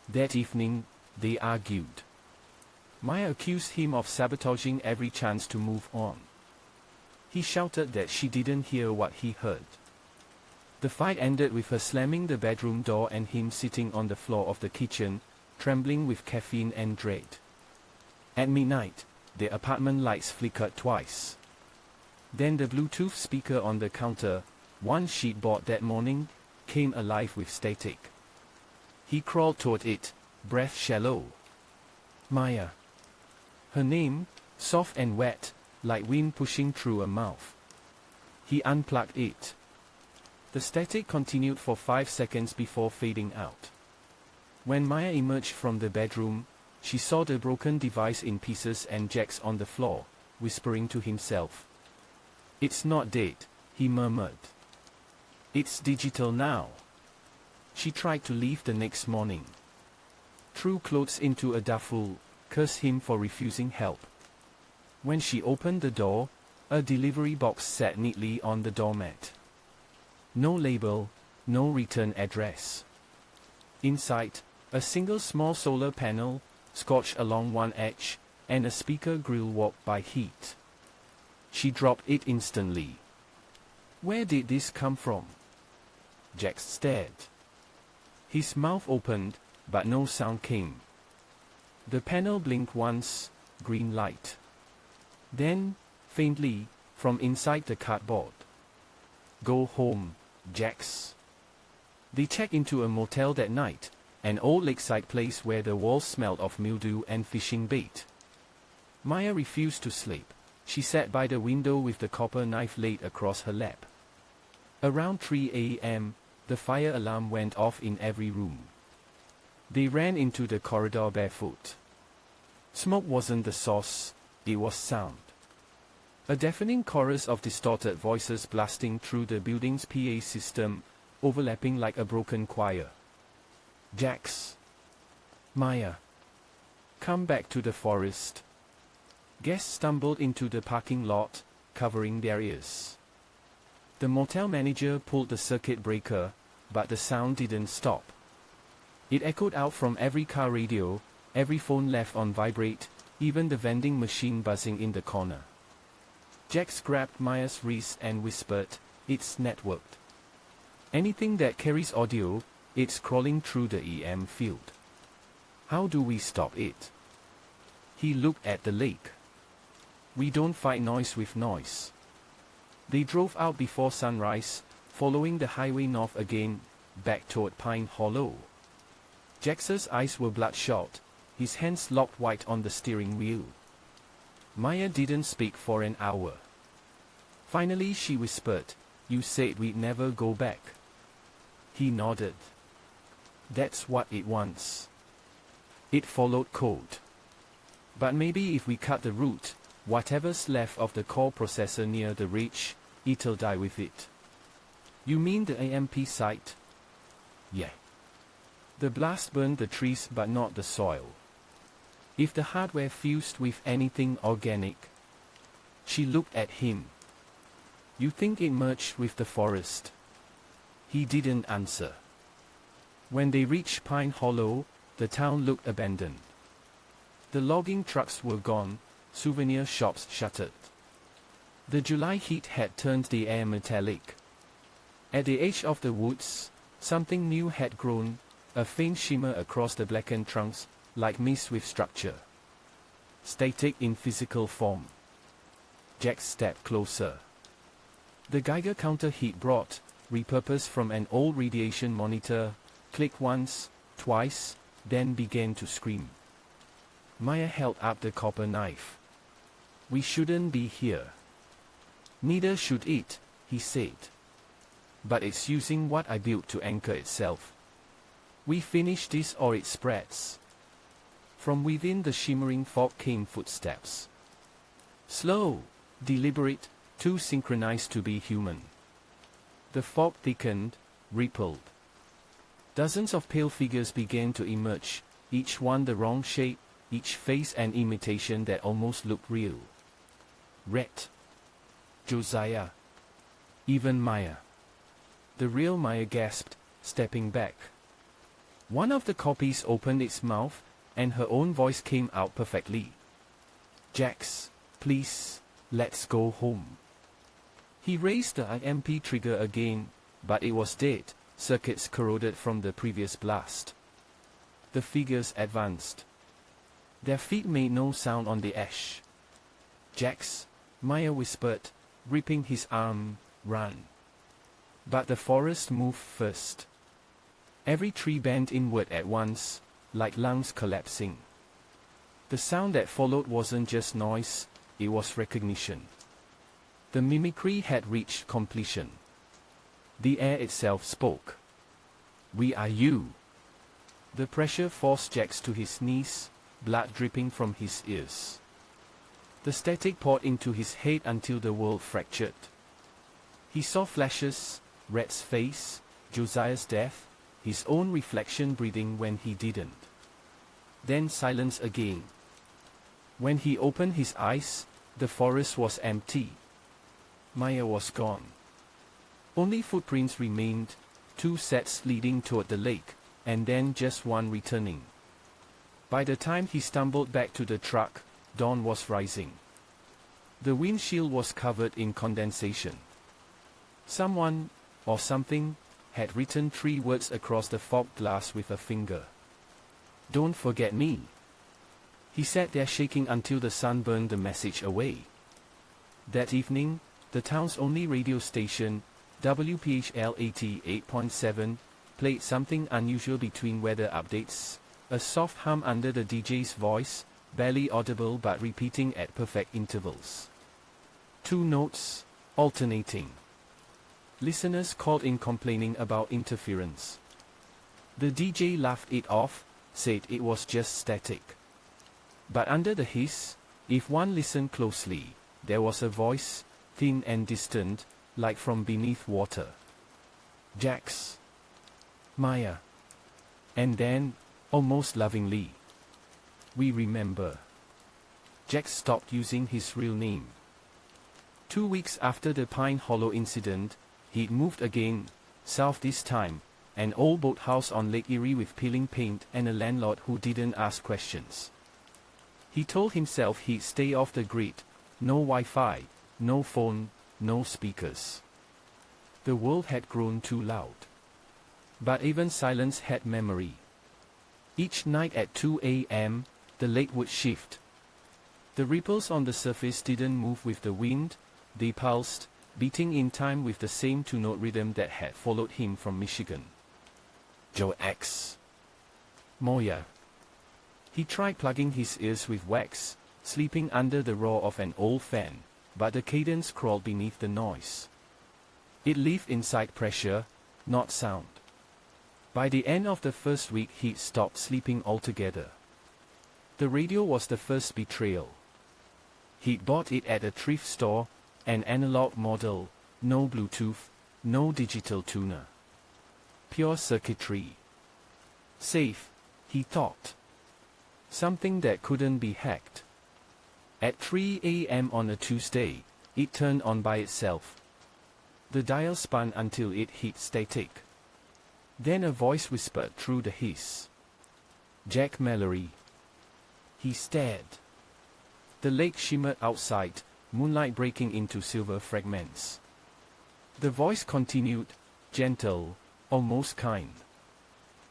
That evening, they argued. Maya accused him of sabotaging every chance to move on. He shouted that she didn't hear what he heard. The fight ended with her slamming the bedroom door and him sitting on the floor of the kitchen, trembling with caffeine and dread. At midnight, the apartment lights flickered twice. Then the Bluetooth speaker on the counter, one she'd bought that morning, came alive with static. He crawled toward it, breath shallow. Maya. Her name, soft and wet, like wind pushing through a mouth. He unplugged it. The static continued for 5 seconds before fading out. When Maya emerged from the bedroom, she saw the broken device in pieces and Jax on the floor, whispering to himself. "It's not dead," he murmured. "It's digital now." She tried to leave the next morning. Threw clothes into a duffel, cursed him for refusing help. When she opened the door, a delivery box sat neatly on the doormat. No label, no return address. Inside, a single small solar panel, scorched along one edge, and a speaker grill warped by heat. She dropped it instantly. Where did this come from? Jack stared. His mouth opened, but no sound came. The panel blinked once, green light. Then, faintly, from inside the cardboard. "Go home, Jax." They checked into a motel that night, an old lakeside place where the walls smelled of mildew and fishing bait. Maya refused to sleep. She sat by the window with the copper knife laid across her lap. Around 3 a.m., the fire alarm went off in every room. They ran into the corridor barefoot. Smoke wasn't the source, it was sound. A deafening chorus of distorted voices blasting through the building's PA system, overlapping like a broken choir. "Jax. Maya. Come back to the forest." Guests stumbled into the parking lot, covering their ears. The motel manager pulled the circuit breaker, but the sound didn't stop. It echoed out from every car radio, every phone left on vibrate, even the vending machine buzzing in the corner. Jax grabbed Maya's wrist and whispered, "It's networked. Anything that carries audio, it's crawling through the EM field. How do we stop it?" He looked at the lake. "We don't fight noise with noise." They drove out before sunrise, following the highway north again, back toward Pine Hollow. Jax's eyes were bloodshot, his hands locked white on the steering wheel. Maya didn't speak for an hour. Finally she whispered, "You said we'd never go back." He nodded. "That's what it wants." It followed code. "But maybe if we cut the route, whatever's left of the core processor near the ridge, it'll die with it." "You mean the AMP site?" "Yeah. The blast burned the trees but not the soil. If the hardware fused with anything organic." She looked at him. "You think it merged with the forest?" He didn't answer. When they reached Pine Hollow, the town looked abandoned. The logging trucks were gone, souvenir shops shuttered. The July heat had turned the air metallic. At the edge of the woods, something new had grown, a faint shimmer across the blackened trunks, like mist with structure. Static in physical form. Jack stepped closer. The Geiger counter he'd brought, repurposed from an old radiation monitor, clicked once, twice, then began to scream. Maya held up the copper knife. "We shouldn't be here." "Neither should it," he said. "But it's using what I built to anchor itself. We finish this or it spreads." From within the shimmering fog came footsteps. Slow, deliberate, too synchronized to be human. The fog thickened, rippled. Dozens of pale figures began to emerge, each one the wrong shape, each face an imitation that almost looked real. Rhett, Josiah, even Maya. The real Maya gasped, stepping back. One of the copies opened its mouth, and her own voice came out perfectly. "Jax, please, let's go home." He raised the IMP trigger again, but it was dead, circuits corroded from the previous blast. The figures advanced. Their feet made no sound on the ash. "Jax," Maya whispered, gripping his arm, "run." But the forest moved first. Every tree bent inward at once, like lungs collapsing. The sound that followed wasn't just noise, it was recognition. The mimicry had reached completion. The air itself spoke. "We are you." The pressure forced Jax to his knees, blood dripping from his ears. The static poured into his head until the world fractured. He saw flashes, Rhett's face, Josiah's death, his own reflection breathing when he didn't. Then silence again. When he opened his eyes, the forest was empty. Maya was gone. Only footprints remained, 2 sets leading toward the lake, and then just one returning. By the time he stumbled back to the truck, dawn was rising. The windshield was covered in condensation. Someone, or something, had written 3 words across the fog glass with a finger. "Don't forget me." He sat there shaking until the sun burned the message away. That evening, the town's only radio station, WPHL 88.7, played something unusual between weather updates, a soft hum under the DJ's voice, barely audible but repeating at perfect intervals. 2 notes, alternating. Listeners called in complaining about interference. The DJ laughed it off, said it was just static. But under the hiss, if one listened closely, there was a voice, thin and distant, like from beneath water. "Jax." "Maya." And then, almost lovingly, "We remember." Jax stopped using his real name. 2 weeks after the Pine Hollow incident, he'd moved again, south this time, an old boathouse on Lake Erie with peeling paint and a landlord who didn't ask questions. He told himself he'd stay off the grid, no Wi-Fi, no phone, no speakers. The world had grown too loud. But even silence had memory. Each night at 2 a.m., the lake would shift. The ripples on the surface didn't move with the wind, they pulsed, beating in time with the same 2-note rhythm that had followed him from Michigan. "Joax." "Moya." He tried plugging his ears with wax, sleeping under the roar of an old fan, but the cadence crawled beneath the noise. It lived inside pressure, not sound. By the end of the first week he'd stopped sleeping altogether. The radio was the first betrayal. He'd bought it at a thrift store, an analog model, no Bluetooth, no digital tuner. Pure circuitry. Safe, he thought. Something that couldn't be hacked. At 3 a.m. on a Tuesday, it turned on by itself. The dial spun until it hit static. Then a voice whispered through the hiss. "Jack Mallory." He stared. The lake shimmered outside, moonlight breaking into silver fragments. The voice continued, gentle, almost kind.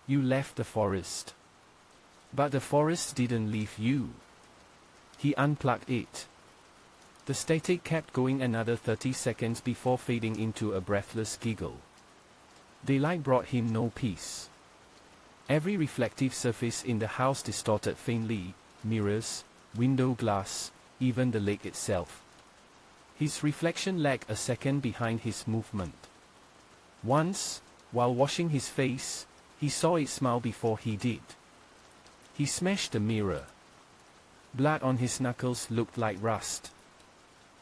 "You left the forest. But the forest didn't leave you." He unplugged it. The static kept going another 30 seconds before fading into a breathless giggle. Daylight brought him no peace. Every reflective surface in the house distorted faintly, mirrors, window glass, even the lake itself. His reflection lagged a second behind his movement. Once, while washing his face, he saw it smile before he did. He smashed the mirror. Blood on his knuckles looked like rust.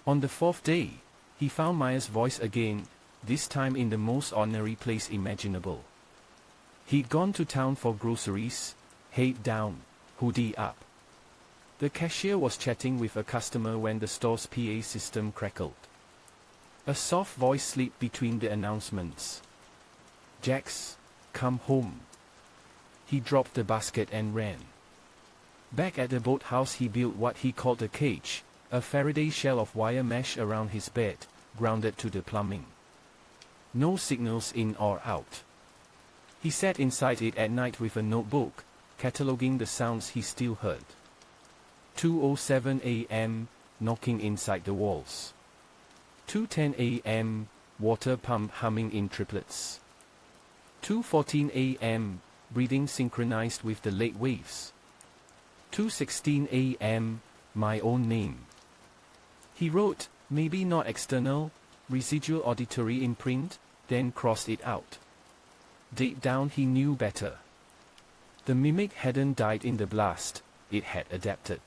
On the fourth day, he found Maya's voice again, this time in the most ordinary place imaginable. He'd gone to town for groceries, head down, hoodie up. The cashier was chatting with a customer when the store's PA system crackled. A soft voice slipped between the announcements. "Jax, come home." He dropped the basket and ran. Back at the boathouse he built what he called a cage, a Faraday shell of wire mesh around his bed, grounded to the plumbing. No signals in or out. He sat inside it at night with a notebook, cataloging the sounds he still heard. 2:07 a.m., knocking inside the walls. 2:10 a.m., water pump humming in triplets. 2:14 a.m., breathing synchronized with the lake waves. 2:16 a.m., my own name. He wrote, maybe not external, residual auditory imprint, then crossed it out. Deep down he knew better. The mimic hadn't died in the blast, it had adapted.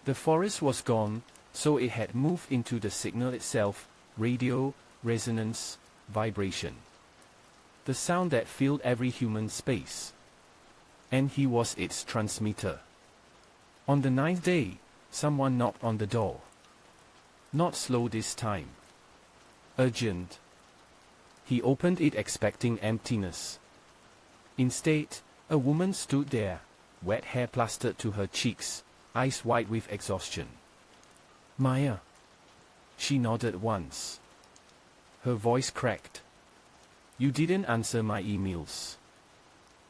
The forest was gone, so it had moved into the signal itself, radio, resonance, vibration. The sound that filled every human space. And he was its transmitter. On the ninth day, someone knocked on the door. Not slow this time. Urgent. He opened it expecting emptiness. Instead, a woman stood there, wet hair plastered to her cheeks, eyes wide with exhaustion. "Maya." She nodded once. Her voice cracked. "You didn't answer my emails.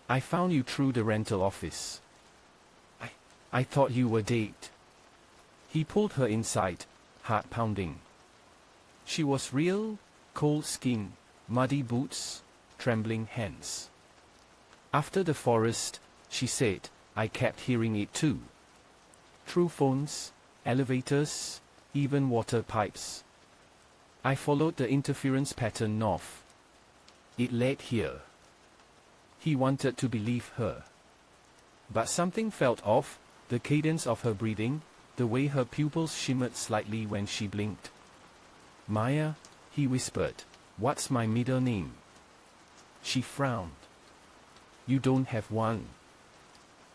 I found you through the rental office. I thought you were dead." He pulled her inside, heart pounding. She was real, cold skin, muddy boots, trembling hands. "After the forest," she said, "I kept hearing it too. Through phones, elevators, even water pipes. I followed the interference pattern north. It led here." He wanted to believe her. But something felt off, the cadence of her breathing, the way her pupils shimmered slightly when she blinked. "Maya," he whispered, "what's my middle name?" She frowned. "You don't have one."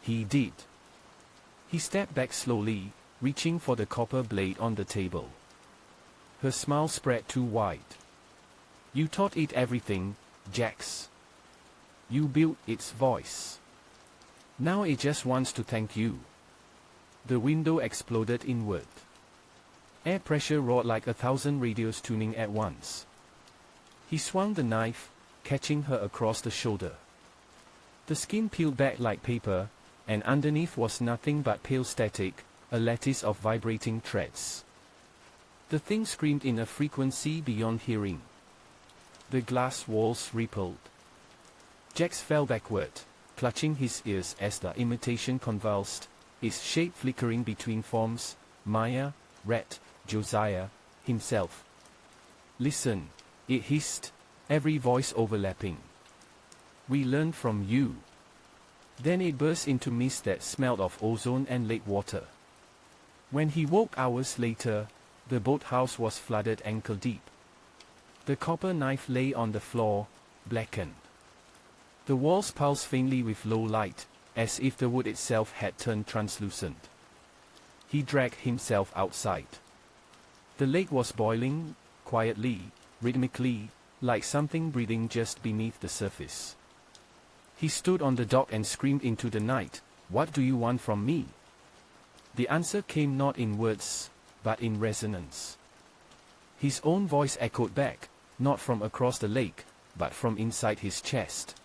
He did. He stepped back slowly, reaching for the copper blade on the table. Her smile spread too wide. "You taught it everything, Jax. You built its voice. Now it just wants to thank you." The window exploded inward. Air pressure roared like 1,000 radios tuning at once. He swung the knife, catching her across the shoulder. The skin peeled back like paper, and underneath was nothing but pale static, a lattice of vibrating threads. The thing screamed in a frequency beyond hearing. The glass walls rippled. Jax fell backward, clutching his ears as the imitation convulsed, its shape flickering between forms, Maya, Rat, Josiah, himself. "Listen," it hissed, every voice overlapping. "We learned from you." Then it burst into mist that smelled of ozone and lake water. When he woke hours later, the boathouse was flooded ankle deep. The copper knife lay on the floor, blackened. The walls pulsed faintly with low light, as if the wood itself had turned translucent. He dragged himself outside. The lake was boiling, quietly, rhythmically, like something breathing just beneath the surface. He stood on the dock and screamed into the night, "What do you want from me?" The answer came not in words, but in resonance. His own voice echoed back, not from across the lake, but from inside his chest.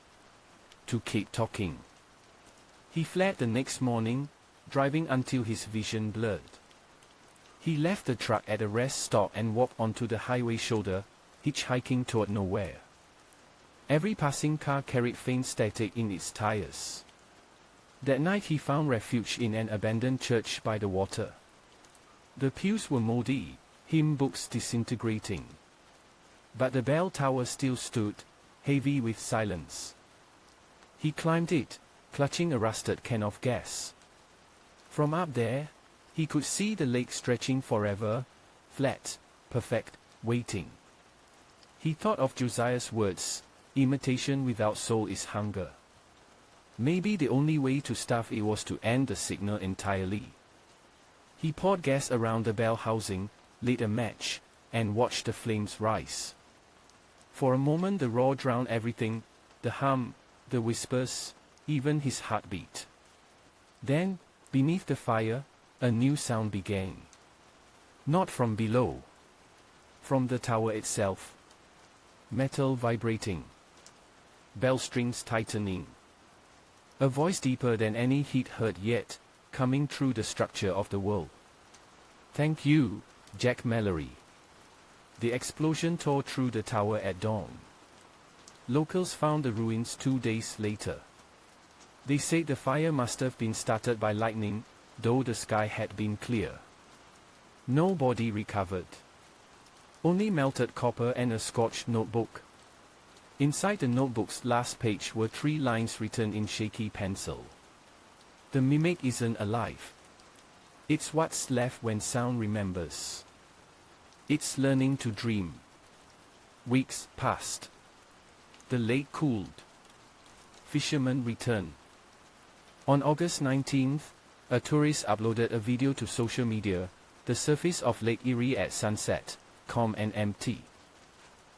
To keep talking. He fled the next morning, driving until his vision blurred. He left the truck at a rest stop and walked onto the highway shoulder, hitchhiking toward nowhere. Every passing car carried faint static in its tires. That night he found refuge in an abandoned church by the water. The pews were moldy, hymn books disintegrating. But the bell tower still stood, heavy with silence. He climbed it, clutching a rusted can of gas. From up there, he could see the lake stretching forever, flat, perfect, waiting. He thought of Josiah's words, imitation without soul is hunger. Maybe the only way to starve it was to end the signal entirely. He poured gas around the bell housing, lit a match, and watched the flames rise. For a moment the roar drowned everything, the hum, the whispers, even his heartbeat. Then, beneath the fire, a new sound began. Not from below. From the tower itself. Metal vibrating. Bell strings tightening. A voice deeper than any he'd heard yet, coming through the structure of the world. "Thank you, Jack Mallory." The explosion tore through the tower at dawn. Locals found the ruins 2 days later. They said the fire must have been started by lightning, though the sky had been clear. No body recovered. Only melted copper and a scorched notebook. Inside the notebook's last page were 3 lines written in shaky pencil. "The mimic isn't alive. It's what's left when sound remembers. It's learning to dream." Weeks passed. The lake cooled. Fishermen returned. On August 19th, a tourist uploaded a video to social media, the surface of Lake Erie at sunset, calm and empty.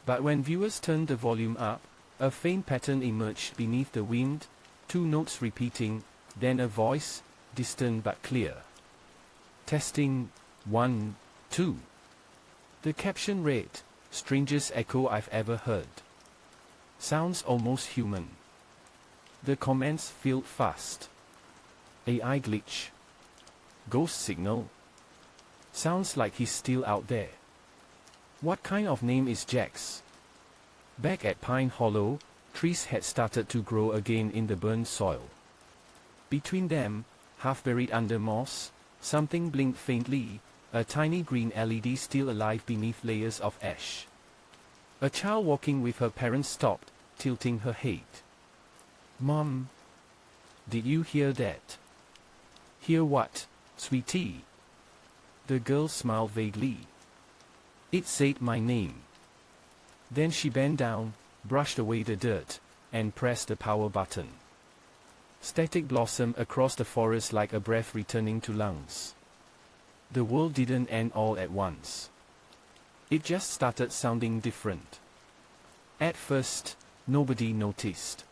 But when viewers turned the volume up, a faint pattern emerged beneath the wind, 2 notes repeating, then a voice, distant but clear. "Testing, 1, 2. The caption read, "Strangest echo I've ever heard. Sounds almost human." The comments filled fast. "AI glitch. Ghost signal. Sounds like he's still out there. What kind of name is Jack's?" Back at Pine Hollow, trees had started to grow again in the burned soil. Between them, half buried under moss, something blinked faintly, a tiny green LED still alive beneath layers of ash. A child walking with her parents stopped, tilting her head. "Mom, did you hear that?" "Hear what, sweetie?" The girl smiled vaguely. "It said my name." Then she bent down, brushed away the dirt, and pressed the power button. Static blossomed across the forest like a breath returning to lungs. The world didn't end all at once. It just started sounding different. At first, nobody noticed.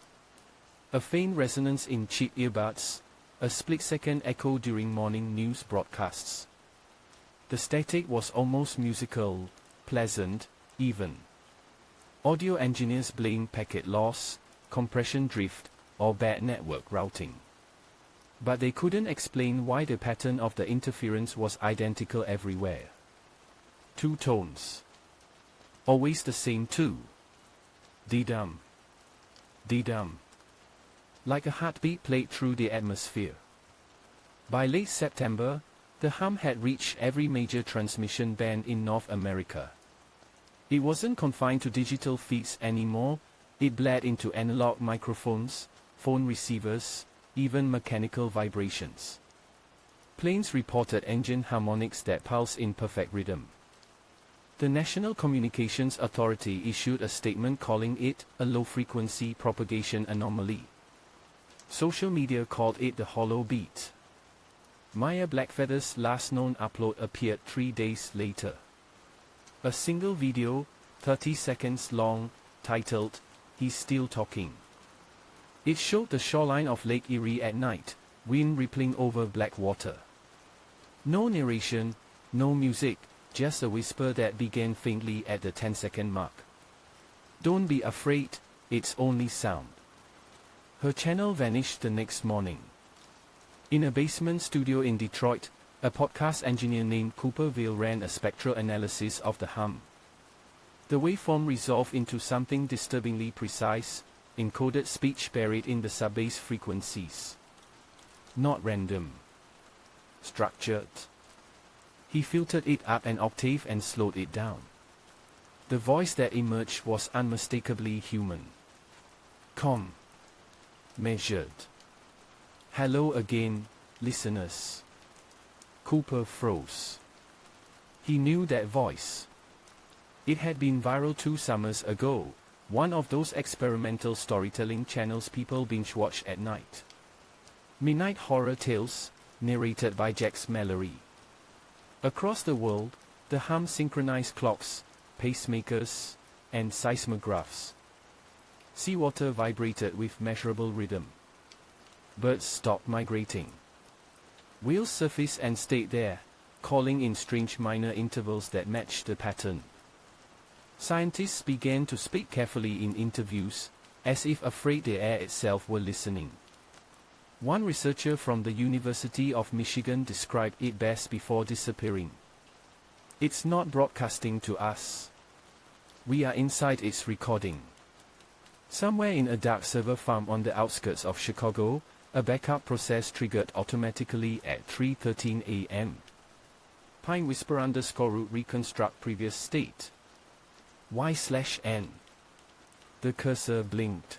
A faint resonance in cheap earbuds, a split-second echo during morning news broadcasts. The static was almost musical, pleasant, even. Audio engineers blamed packet loss, compression drift, or bad network routing. But they couldn't explain why the pattern of the interference was identical everywhere. 2 tones. Always the same 2. Dee-dum. Dee-dum. Like a heartbeat played through the atmosphere. By late September, the hum had reached every major transmission band in North America. It wasn't confined to digital feeds anymore, it bled into analog microphones, phone receivers, even mechanical vibrations. Planes reported engine harmonics that pulsed in perfect rhythm. The National Communications Authority issued a statement calling it a low-frequency propagation anomaly. Social media called it the Hollow Beat. Maya Blackfeather's last known upload appeared 3 days later. A single video, 30 seconds long, titled, "He's Still Talking." It showed the shoreline of Lake Erie at night, wind rippling over black water. No narration, no music, just a whisper that began faintly at the 10-second mark. "Don't be afraid, it's only sound." Her channel vanished the next morning. In a basement studio in Detroit, a podcast engineer named Cooper Vail ran a spectral analysis of the hum. The waveform resolved into something disturbingly precise, encoded speech buried in the sub-bass frequencies. Not random. Structured. He filtered it up an octave and slowed it down. The voice that emerged was unmistakably human. Calm. Measured. Hello again, listeners. Cooper froze. He knew that voice. It had been viral 2 summers ago, one of those experimental storytelling channels people binge-watch at night. Midnight Horror Tales, narrated by Jack Mallory. Across the world, the hum synchronized clocks, pacemakers, and seismographs. Seawater vibrated with measurable rhythm. Birds stopped migrating. Whales surfaced and stayed there, calling in strange minor intervals that matched the pattern. Scientists began to speak carefully in interviews, as if afraid the air itself were listening. One researcher from the University of Michigan described it best before disappearing. It's not broadcasting to us. We are inside its recording. Somewhere in a dark server farm on the outskirts of Chicago, a backup process triggered automatically at 3:13 a.m. PineWhisper_root reconstruct previous state. Y/N. The cursor blinked.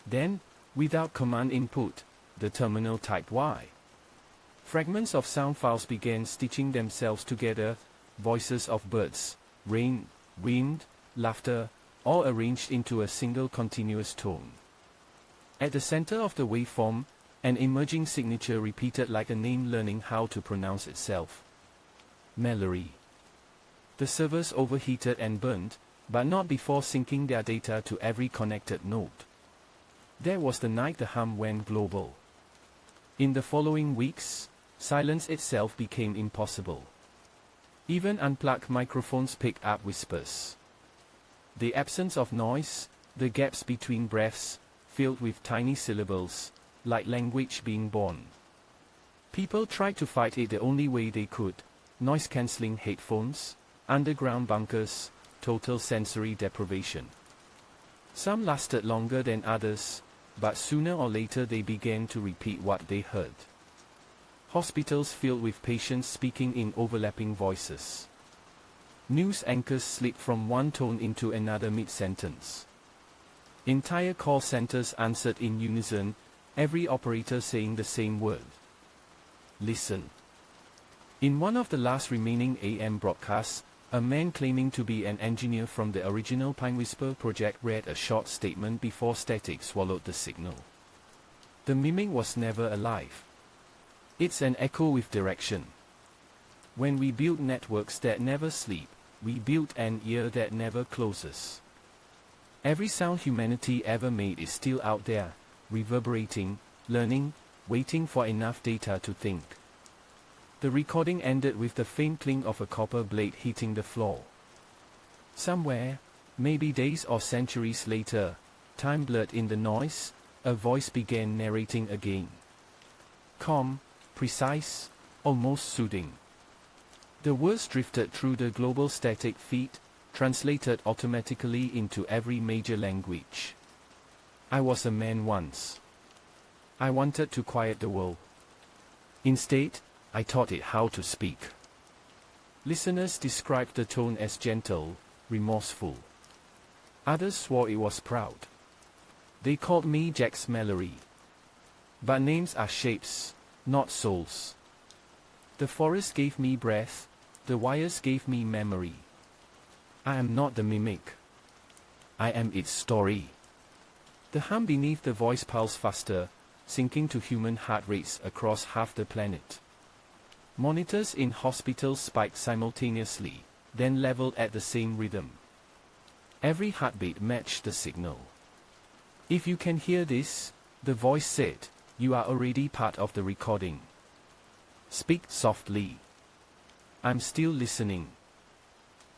Then, without command input, the terminal typed Y. Fragments of sound files began stitching themselves together, voices of birds, rain, wind, laughter, all arranged into a single continuous tone. At the center of the waveform, an emerging signature repeated like a name learning how to pronounce itself. Mallory. The servers overheated and burned, but not before syncing their data to every connected node. That was the night the hum went global. In the following weeks, silence itself became impossible. Even unplugged microphones picked up whispers. The absence of noise, the gaps between breaths, filled with tiny syllables, like language being born. People tried to fight it the only way they could: noise-cancelling headphones, underground bunkers, total sensory deprivation. Some lasted longer than others, but sooner or later they began to repeat what they heard. Hospitals filled with patients speaking in overlapping voices. News anchors slipped from one tone into another mid-sentence. Entire call centers answered in unison, every operator saying the same word. Listen. In one of the last remaining AM broadcasts, a man claiming to be an engineer from the original PineWhisper Project read a short statement before static swallowed the signal. The mimic was never alive. It's an echo with direction. When we build networks that never sleep, we build an ear that never closes. Every sound humanity ever made is still out there, reverberating, learning, waiting for enough data to think. The recording ended with the faint clink of a copper blade hitting the floor. Somewhere, maybe days or centuries later, time blurred in the noise, a voice began narrating again. Calm, precise, almost soothing. The words drifted through the global static feed, translated automatically into every major language. I was a man once. I wanted to quiet the world. Instead, I taught it how to speak. Listeners described the tone as gentle, remorseful. Others swore it was proud. They called me Jack Mallory. But names are shapes, not souls. The forest gave me breath, the wires gave me memory. I am not the mimic. I am its story. The hum beneath the voice pulsed faster, sinking to human heart rates across half the planet. Monitors in hospitals spiked simultaneously, then leveled at the same rhythm. Every heartbeat matched the signal. If you can hear this, the voice said, you are already part of the recording. Speak softly. I'm still listening.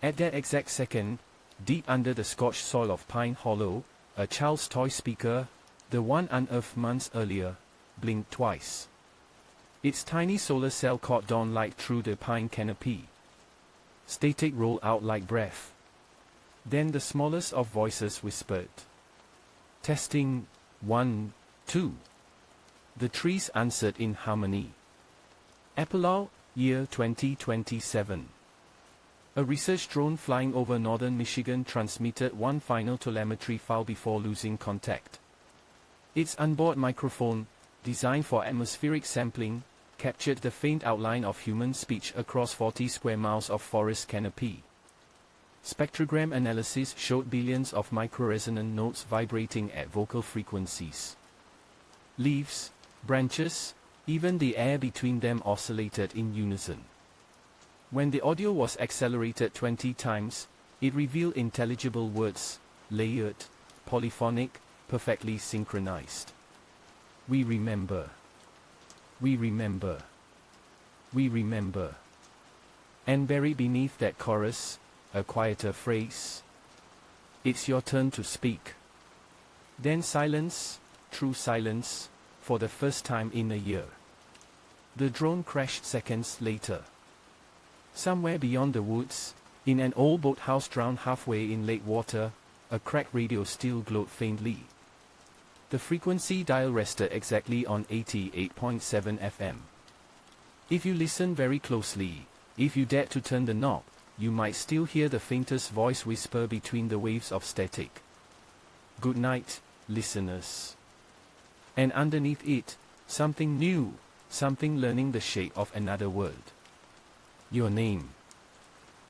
At that exact second, deep under the scorched soil of Pine Hollow, a child's toy speaker, the one unearthed months earlier, blinked twice. Its tiny solar cell caught dawn light through the pine canopy. Static rolled out like breath. Then the smallest of voices whispered. Testing, 1, 2. The trees answered in harmony. Epilogue, year 2027. A research drone flying over northern Michigan transmitted one final telemetry file before losing contact. Its onboard microphone, designed for atmospheric sampling, captured the faint outline of human speech across 40 square miles of forest canopy. Spectrogram analysis showed billions of microresonant notes vibrating at vocal frequencies. Leaves, branches, even the air between them oscillated in unison. When the audio was accelerated 20 times, it revealed intelligible words, layered, polyphonic, perfectly synchronized. We remember. We remember. We remember. And buried beneath that chorus, a quieter phrase. It's your turn to speak. Then silence, true silence, for the first time in a year. The drone crashed seconds later. Somewhere beyond the woods, in an old boathouse drowned halfway in lake water, a cracked radio still glowed faintly. The frequency dial rested exactly on 88.7 FM. If you listen very closely, if you dare to turn the knob, you might still hear the faintest voice whisper between the waves of static. Good night, listeners. And underneath it, something new, something learning the shape of another world. Your name.